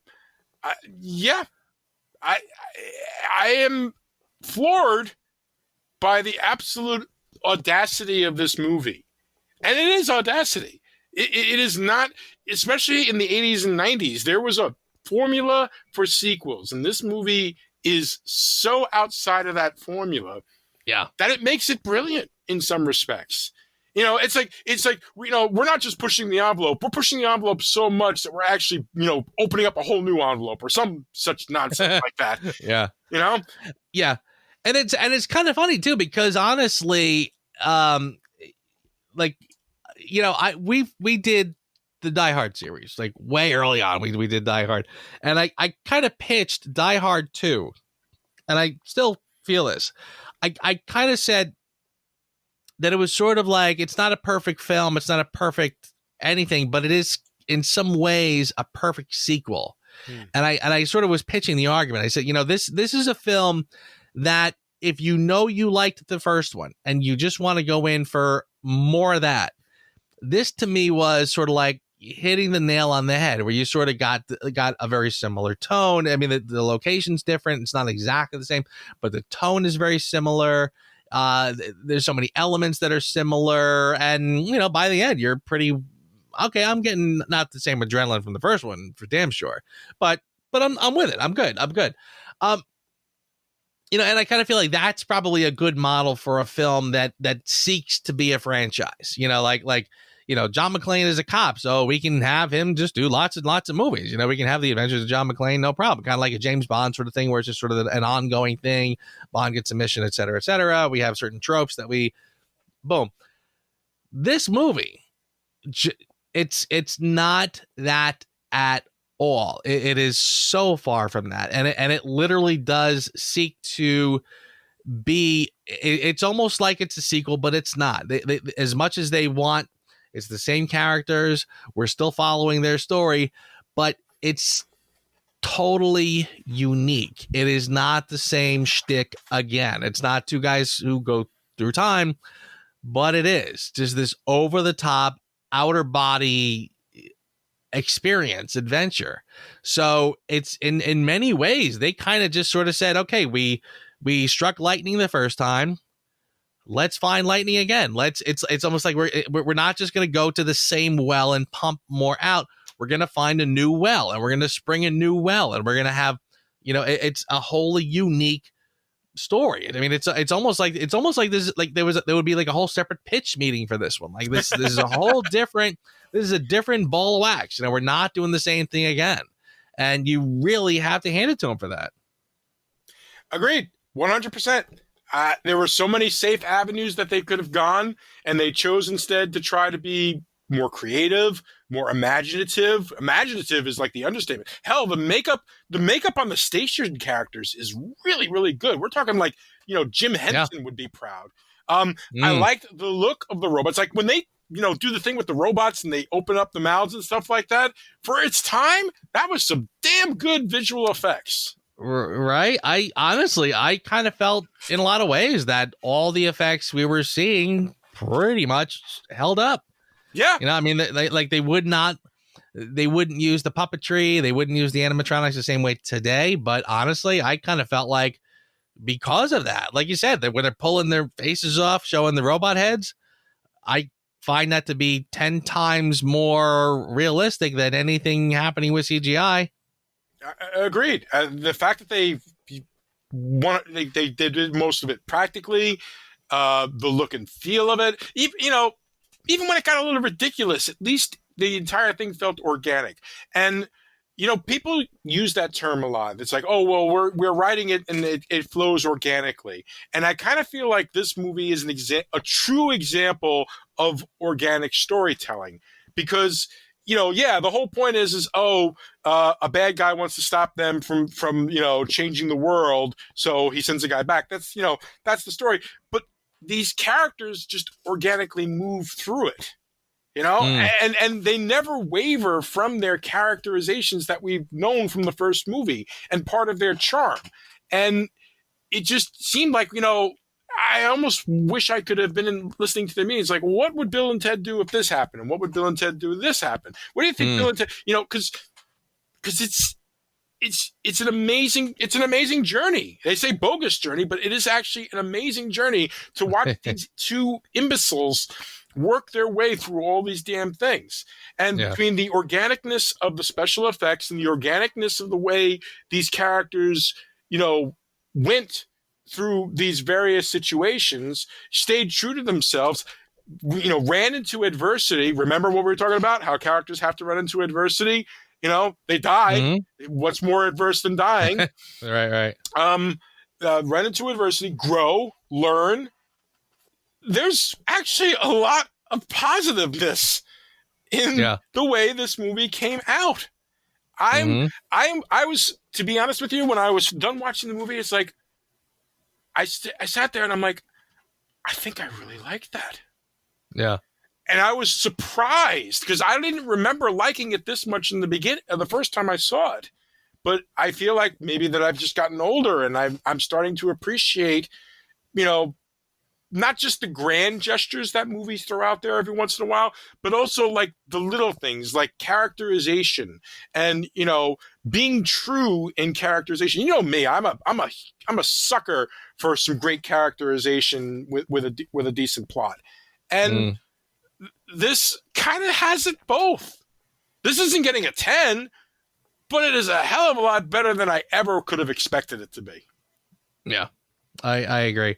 am floored by the absolute audacity of this movie. And it is audacity. It is not, especially in the 80s and 90s, there was a formula for sequels. And this movie is so outside of that formula that it makes it brilliant in some respects. It's like we're not just pushing the envelope. We're pushing the envelope so much that we're actually, opening up a whole new envelope or some such nonsense like that. Yeah. Yeah. And it's kind of funny too, because honestly, we did the Die Hard series, like way early on. We did Die Hard, and I kind of pitched Die Hard 2, and I still feel this. I kind of said that it was sort of like, it's not a perfect film, it's not a perfect anything, but it is in some ways a perfect sequel. And I sort of was pitching the argument. I said, this is a film that if you liked the first one and you just want to go in for more of that, this to me was sort of like, hitting the nail on the head, where you sort of got a very similar tone. I mean, the location's different. It's not exactly the same, but the tone is very similar. There's so many elements that are similar. And, you know, by the end, you're pretty, okay, I'm getting not the same adrenaline from the first one for damn sure. But I'm with it. I'm good. You know, and I kind of feel like that's probably a good model for a film that seeks to be a franchise. You know, like you know, John McClane is a cop, so we can have him just do lots and lots of movies. You know, we can have the Adventures of John McClane, no problem. Kind of like a James Bond sort of thing, where it's just sort of an ongoing thing. Bond gets a mission, et cetera, et cetera. We have certain tropes that we, boom. This movie, it's not that at all. It is so far from that, and it literally does seek to be. It's almost like it's a sequel, but it's not. They as much as they want. It's the same characters. We're still following their story, but it's totally unique. It is not the same shtick again. It's not two guys who go through time, but it is just this over-the-top, outer body experience, adventure. So it's in many ways, they kind of just sort of said, okay, we struck lightning the first time. Let's find lightning again. It's almost like we're not just going to go to the same well and pump more out. We're going to find a new well, and we're going to spring a new well, and we're going to have, you know, it's a wholly unique story. I mean, it's almost like this, like there would be like a whole separate pitch meeting for this one. Like this is a whole different, this is a different ball of wax. You know, we're not doing the same thing again, and you really have to hand it to them for that. Agreed, 100%. There were so many safe avenues that they could have gone, and they chose instead to try to be more creative, more imaginative. Imaginative is like the understatement. Hell, the makeup on the station characters is really, really good. We're talking like, you know, Jim Henson would be proud. I liked the look of the robots. Like when they, you know, do the thing with the robots and they open up the mouths and stuff like that. For its time, that was some damn good visual effects. Right. I honestly kind of felt in a lot of ways that all the effects we were seeing pretty much held up. Yeah. You know, I mean, they wouldn't use the puppetry. They wouldn't use the animatronics the same way today. But honestly, I kind of felt like because of that, like you said, that when they're pulling their faces off, showing the robot heads, I find that to be 10 times more realistic than anything happening with CGI. Agreed. The fact that they did most of it practically, the look and feel of it, even when it got a little ridiculous, at least the entire thing felt organic. And you know, people use that term a lot. It's like, oh well, we're writing it and it flows organically. And I kind of feel like this movie is a true example of organic storytelling, because you know, yeah, the whole point is a bad guy wants to stop them from you know, changing the world, so he sends a guy back. That's, you know, that's the story. But these characters just organically move through it, you know, and they never waver from their characterizations that we've known from the first movie and part of their charm. And it just seemed like, you know, I almost wish I could have been listening to the meetings. Like, what would Bill and Ted do if this happened? And what would Bill and Ted do if this happened? What do you think Bill and Ted, you know, because it's an amazing journey. They say bogus journey, but it is actually an amazing journey to watch these two imbeciles work their way through all these damn things. And between the organicness of the special effects and the organicness of the way these characters, you know, went through these various situations, stayed true to themselves, you know, ran into adversity. Remember what we were talking about? How characters have to run into adversity. You know, they die. Mm-hmm. What's more adverse than dying? Right. Run into adversity, grow, learn. There's actually a lot of positiveness in the way this movie came out. I was, to be honest with you, when I was done watching the movie, it's like, I sat there and I'm like, I think I really liked that. Yeah. And I was surprised because I didn't remember liking it this much in the beginning, the first time I saw it. But I feel like maybe that I've just gotten older and I'm starting to appreciate, you know, not just the grand gestures that movies throw out there every once in a while, but also like the little things like characterization and, being true in characterization. You know me, I'm a sucker for some great characterization with a decent plot. And this kind of has it both. This isn't getting a 10, but it is a hell of a lot better than I ever could have expected it to be. Yeah, I agree.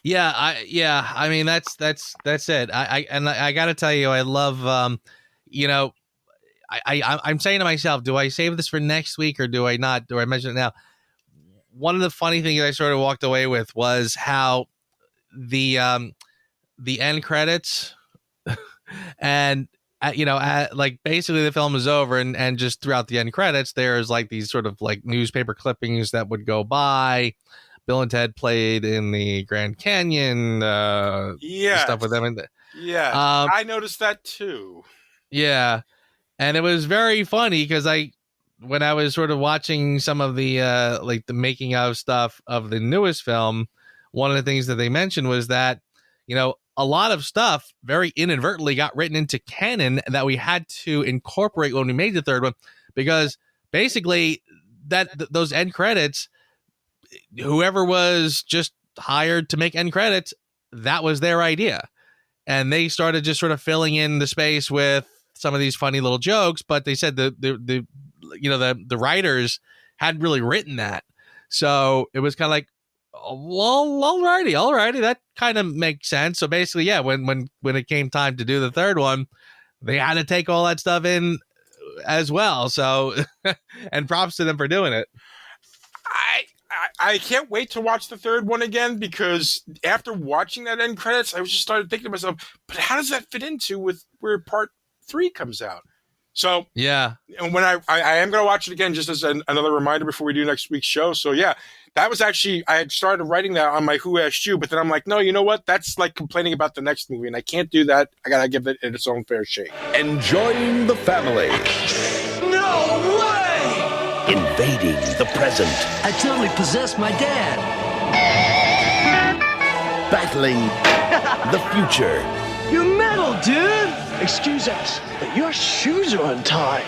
I mean, that's it. I got to tell you, I love, I'm saying to myself, do I save this for next week or do I not? Do I mention it now? One of the funny things I sort of walked away with was how the end credits and, like basically the film is over and just throughout the end credits, there's like these sort of like newspaper clippings that would go by. Bill and Ted played in the Grand Canyon, stuff with them. I noticed that too. Yeah. And it was very funny because when I was sort of watching some of the, like the making of stuff of the newest film, one of the things that they mentioned was that, a lot of stuff very inadvertently got written into canon that we had to incorporate when we made the third one, because basically those end credits, whoever was just hired to make end credits, that was their idea. And they started just sort of filling in the space with some of these funny little jokes, but they said the writers hadn't really written that. So it was kind of like, well, alrighty, that kind of makes sense. So basically, yeah, when it came time to do the third one, they had to take all that stuff in as well. So, and props to them for doing it. I can't wait to watch the third one again, because after watching that end credits, I just started thinking to myself, but how does that fit into with where part 3 comes out? So yeah, and when I am going to watch it again, just as another reminder before we do next week's show. So yeah, that was actually, I had started writing that on my Who Asked You, but then I'm like, no, you know what? That's like complaining about the next movie, and I can't do that. I got to give it its own fair shake. Enjoying the family. No way! Invading the present. I totally possessed my dad. Battling the future. You're metal, dude! Excuse us, but your shoes are untied.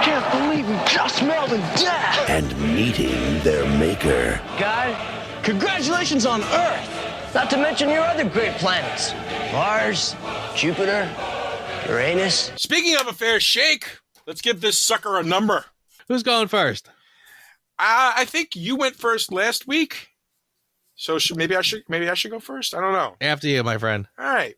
Can't believe we just smelled in death. And meeting their maker. Guy, congratulations on Earth. Not to mention your other great planets. Mars, Jupiter, Uranus. Speaking of a fair shake, let's give this sucker a number. Who's going first? I think you went first last week. So maybe I should go first. I don't know. After you, my friend. All right.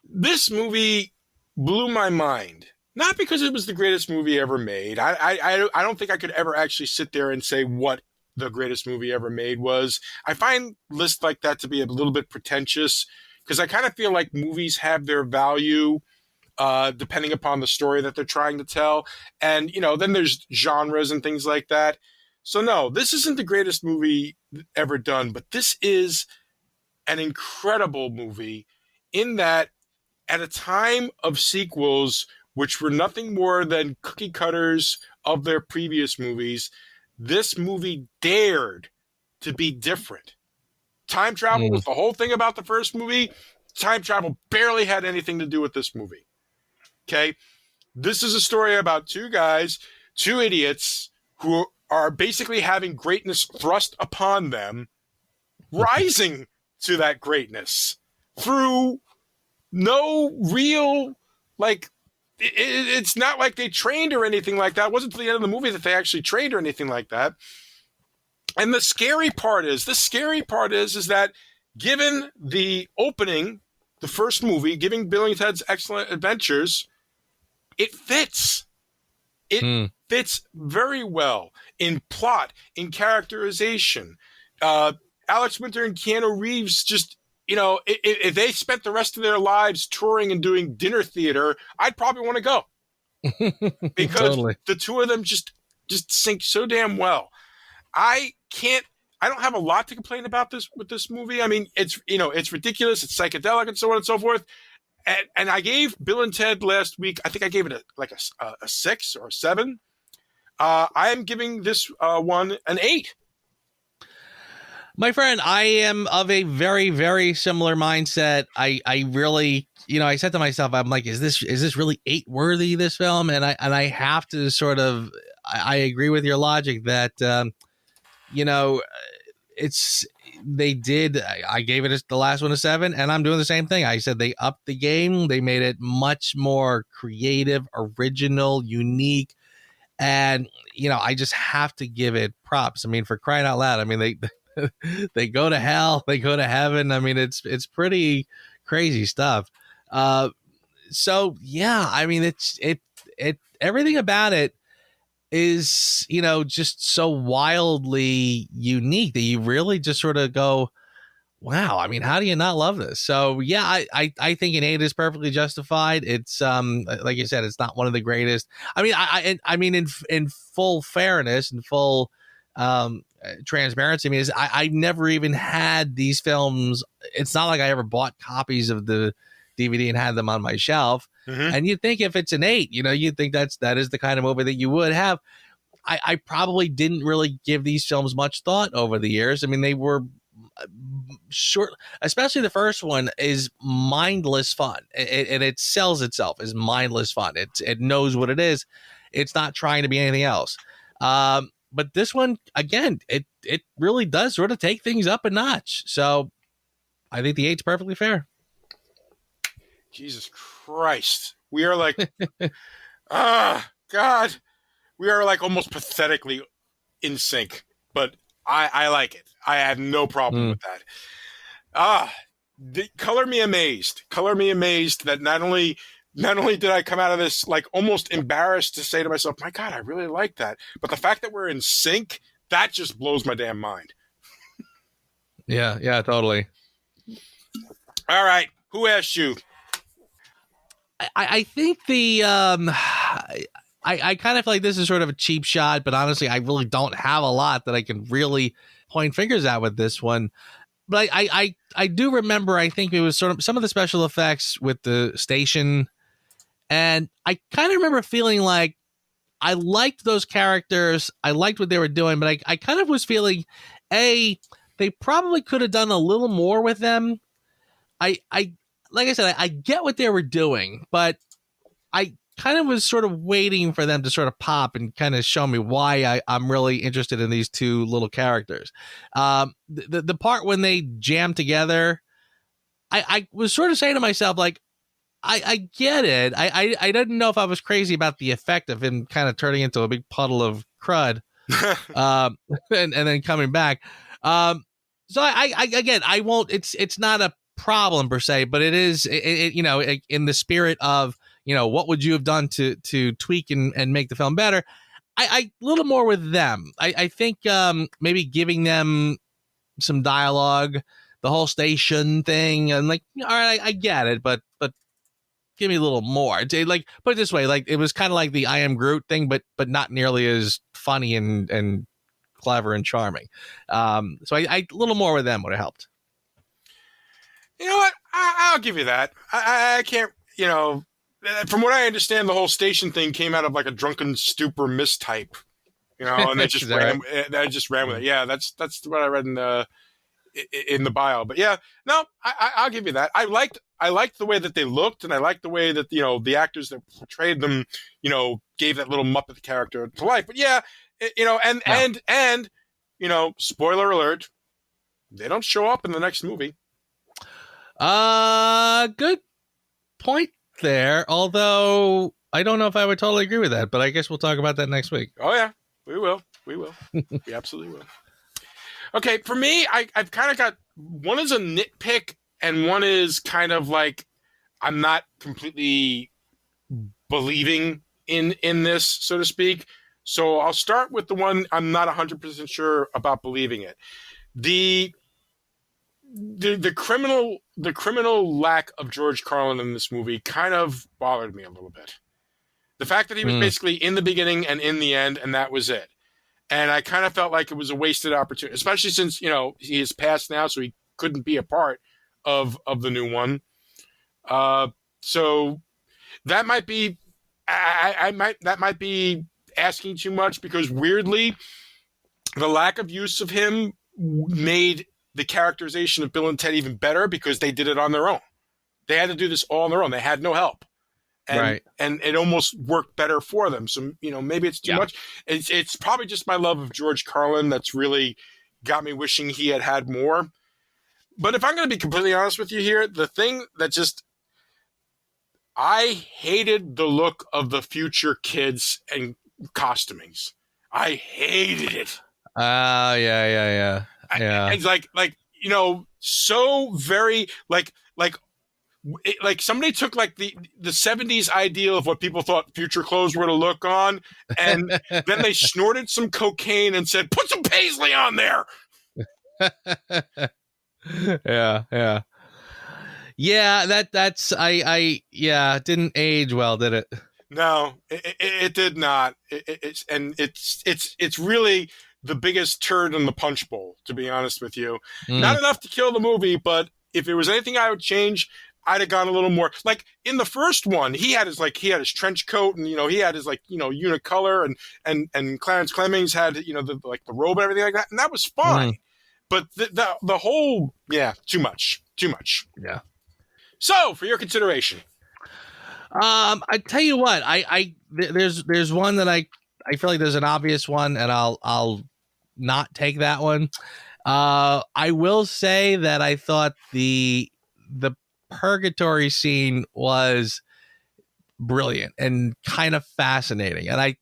This movie blew my mind. Not because it was the greatest movie ever made. I don't think I could ever actually sit there and say what the greatest movie ever made was. I find lists like that to be a little bit pretentious, because I kind of feel like movies have their value depending upon the story that they're trying to tell. And, then there's genres and things like that. So no, this isn't the greatest movie ever done, but this is an incredible movie in that at a time of sequels, which were nothing more than cookie cutters of their previous movies, this movie dared to be different. Time travel was the whole thing about the first movie. Time travel barely had anything to do with this movie. Okay? This is a story about two guys, two idiots who are basically having greatness thrust upon them, rising to that greatness through no real, it's not like they trained or anything like that. It wasn't to the end of the movie that they actually trained or anything like that. And the scary part is that given the opening, the first movie, giving Bill and Ted's Excellent Adventures, it fits. It fits very well in plot, in characterization. Alex Winter and Keanu Reeves just, if they spent the rest of their lives touring and doing dinner theater, I'd probably want to go. Because the two of them just sync so damn well. I don't have a lot to complain about with this movie. I mean, it's ridiculous, it's psychedelic and so on and so forth. And I gave Bill and Ted last week, I think I gave it a 6 or a 7. I am giving this one an 8. My friend, I am of a very, very similar mindset. I really, I said to myself, I'm like, is this really 8 worthy, this film? And I have to sort of, I agree with your logic that, it's, they did, I gave it the last one a 7, and I'm doing the same thing. I said they upped the game. They made it much more creative, original, unique. And, I just have to give it props. I mean, for crying out loud, I mean, they go to hell, they go to heaven. I mean, it's pretty crazy stuff. So yeah, I mean, it everything about it is, just so wildly unique that you really just sort of go, wow, I mean, how do you not love this? So yeah, I think an 8 is perfectly justified. It's like you said, it's not one of the greatest. I mean, I mean, in full fairness and full transparency, I mean, I've never even had these films. It's not like I ever bought copies of the DVD and had them on my shelf. Mm-hmm. And you'd think if it's an 8, you'd think that is the kind of movie that you would have. I probably didn't really give these films much thought over the years. I mean, they were short, especially the first one is mindless fun, and it sells itself as mindless fun. It knows what it is. It's not trying to be anything else. But this one, again, it really does sort of take things up a notch. So I think the 8's perfectly fair. Jesus Christ. We are like, God, we are like almost pathetically in sync, but I like it. I have no problem with that. Color me amazed that not only did I come out of this like almost embarrassed to say to myself, my God, I really like that. But the fact that we're in sync, that just blows my damn mind. Yeah, totally. All right. Who asked you? I think the I kind of feel like this is sort of a cheap shot, but honestly, I really don't have a lot that I can really point fingers at with this one. But I do remember, I think it was sort of some of the special effects with the station, and I kind of remember feeling like I liked those characters, I liked what they were doing, but I kind of was feeling, they probably could have done a little more with them. Like I said, I get what they were doing, but I kind of was sort of waiting for them to sort of pop and kind of show me why I'm really interested in these two little characters. The part when they jam together, I was sort of saying to myself, like, I get it. I didn't know if I was crazy about the effect of him kind of turning into a big puddle of crud and then coming back. So I won't, it's not a problem per se, but it is, in the spirit of, what would you have done to tweak and make the film better? I a little more with them. I think maybe giving them some dialogue, the whole station thing, and like, all right, I get it, but give me a little more. Like, put it this way, like it was kind of like the I Am Groot thing, but not nearly as funny and clever and charming. So a little more with them would have helped. You know what? I'll give you that. I can't, from what I understand, the whole station thing came out of like a drunken stupor mistype, and they just ran with it. Yeah, that's what I read in the bio. But yeah, no, I'll give you that. I liked the way that they looked, and I liked the way that the actors that portrayed them, gave that little Muppet character to life. But yeah, and spoiler alert, they don't show up in the next movie. Good point there. Although I don't know if I would totally agree with that, but I guess we'll talk about that next week. Oh yeah, we will. We absolutely will. Okay, for me, I've kind of got, one is a nitpick and one is kind of like I'm not completely believing in this, so to speak. So I'll start with the one I'm not 100% sure about believing it. The criminal lack of George Carlin in this movie kind of bothered me a little bit. The fact that he was basically in the beginning and in the end, and that was it. And I kind of felt like it was a wasted opportunity, especially since, he is passed now, so he couldn't be a part of the new one. So that might be, that might be asking too much, because weirdly, the lack of use of him made the characterization of Bill and Ted even better because they did it on their own. They had to do this all on their own. They had no help. And it almost worked better for them. So, maybe it's too much. It's probably just my love of George Carlin that's really got me wishing he had more. But if I'm going to be completely honest with you here, the thing that I hated the look of the future kids and costumings. I hated it. Yeah. It's like so very like somebody took like the 70s ideal of what people thought future clothes were to look on, and then they snorted some cocaine and said, "Put some paisley on there." Yeah. That's it didn't age well, did it? No, it did not. It's really the biggest turd in the punch bowl, to be honest with you. Not enough to kill the movie, but if there was anything I would change, I'd have gone a little more. Like in the first one, he had his trench coat, and he had his unicolor, and Clarence Clemens had the robe and everything like that, and that was fine. But the whole too much. Yeah. So for your consideration, I tell you what, there's one that I feel like there's an obvious one, and I'll not take that one. I will say that I thought the purgatory scene was brilliant and kind of fascinating, and I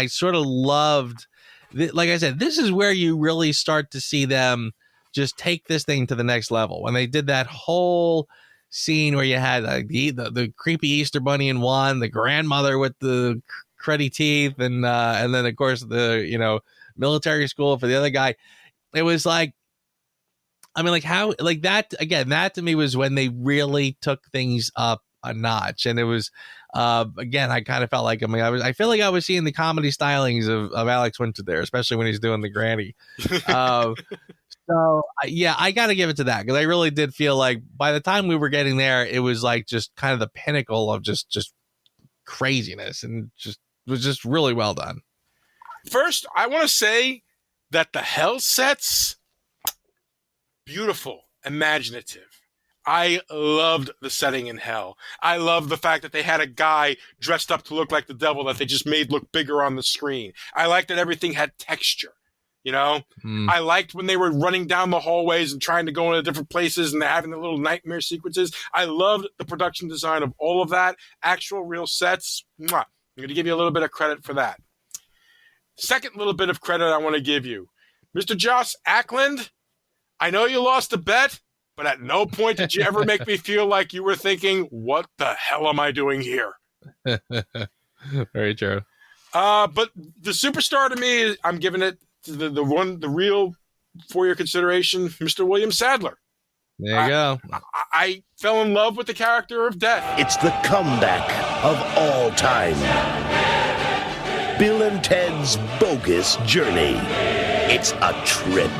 sort of loved. Like I said, this is where you really start to see them just take this thing to the next level. When they did that whole scene where you had the creepy Easter bunny in one, the grandmother with the cruddy teeth, and then of course the military school for the other guy. It was like, how that again, that to me was when they really took things up a notch. And it was again, I kind of felt like I feel like I was seeing the comedy stylings of Alex Winter there, especially when he's doing the granny. So I got to give it to that, because I really did feel like by the time we were getting there, it was like just kind of the pinnacle of just craziness, and was just really well done. First, I want to say that the hell sets, beautiful, imaginative. I loved the setting in hell. I loved the fact that they had a guy dressed up to look like the devil that they just made look bigger on the screen. I liked that everything had texture. I liked when they were running down the hallways and trying to go into different places and they're having the little nightmare sequences. I loved the production design of all of that. Actual real sets. Mwah. I'm going to give you a little bit of credit for that. Second little bit of credit I want to give you. Mr. Joss Ackland, I know you lost a bet, but at no point did you ever make me feel like you were thinking, what the hell am I doing here? Very true. But the superstar to me, I'm giving it to the real, for your consideration, Mr. William Sadler. There you go. I fell in love with the character of Death. It's the comeback of all time. Bill and Ted's Bogus Journey. It's a trip.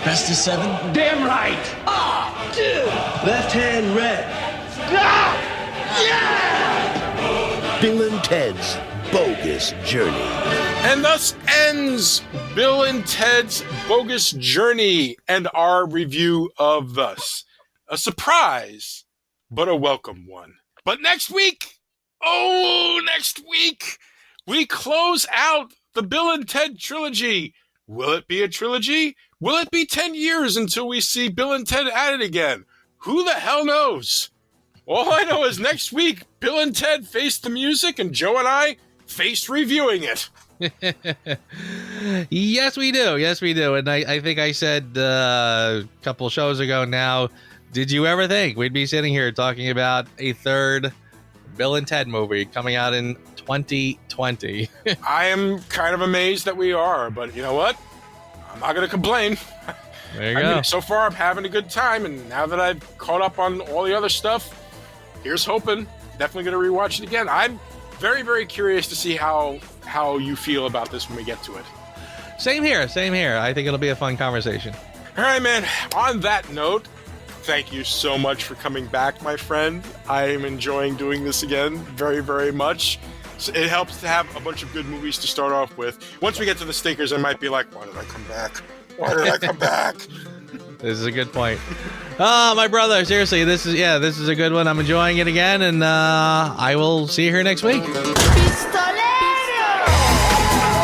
Best of 7? Damn right! Ah, dude! Left hand red. Ah! Yeah! Bill and Ted's Bogus Journey. And thus ends Bill and Ted's Bogus Journey and our review of Thus. A surprise, but a welcome one. But next week, we close out the Bill and Ted trilogy. Will it be a trilogy? Will it be 10 years until we see Bill and Ted at it again? Who the hell knows? All I know is next week, Bill and Ted face the music, and Joe and I face reviewing it. Yes, we do. And I think I said a couple shows ago now, did you ever think we'd be sitting here talking about a third Bill and Ted movie coming out in 2020? I am kind of amazed that we are, but you know what? I'm not going to complain. There you go. So far, I'm having a good time, and now that I've caught up on all the other stuff, here's hoping. Definitely going to rewatch it again. I'm very, very curious to see how you feel about this when we get to it. Same here. I think it'll be a fun conversation. All right, man. On that note, thank you so much for coming back, my friend. I am enjoying doing this again very, very much. So it helps to have a bunch of good movies to start off with. Once we get to the stinkers, I might be like, why did I come back? Why did I come back? This is a good point. Oh, my brother, seriously, this is a good one. I'm enjoying it again, and I will see you here next week.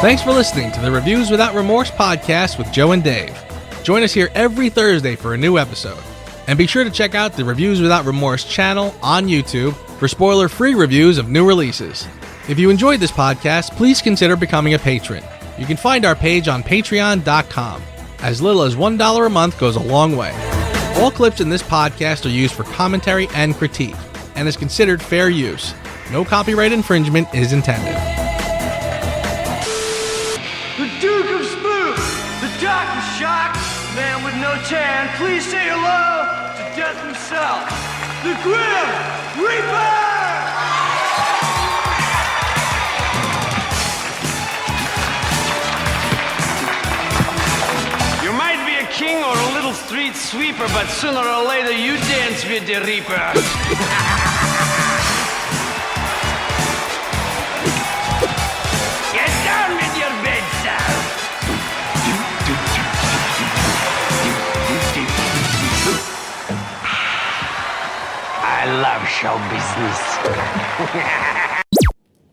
Thanks for listening to the Reviews Without Remorse podcast with Joe and Dave. Join us here every Thursday for a new episode. And be sure to check out the Reviews Without Remorse channel on YouTube for spoiler-free reviews of new releases. If you enjoyed this podcast, please consider becoming a patron. You can find our page on patreon.com. As little as $1 a month goes a long way. All clips in this podcast are used for commentary and critique, and is considered fair use. No copyright infringement is intended. The Duke of Spook, the Doctor Shock, man with no tan, please say hello to Death himself, the Grim Reaper! You might be a king or a little street sweeper, but sooner or later you dance with the Reaper. Get down with your bed, sir. I love show business.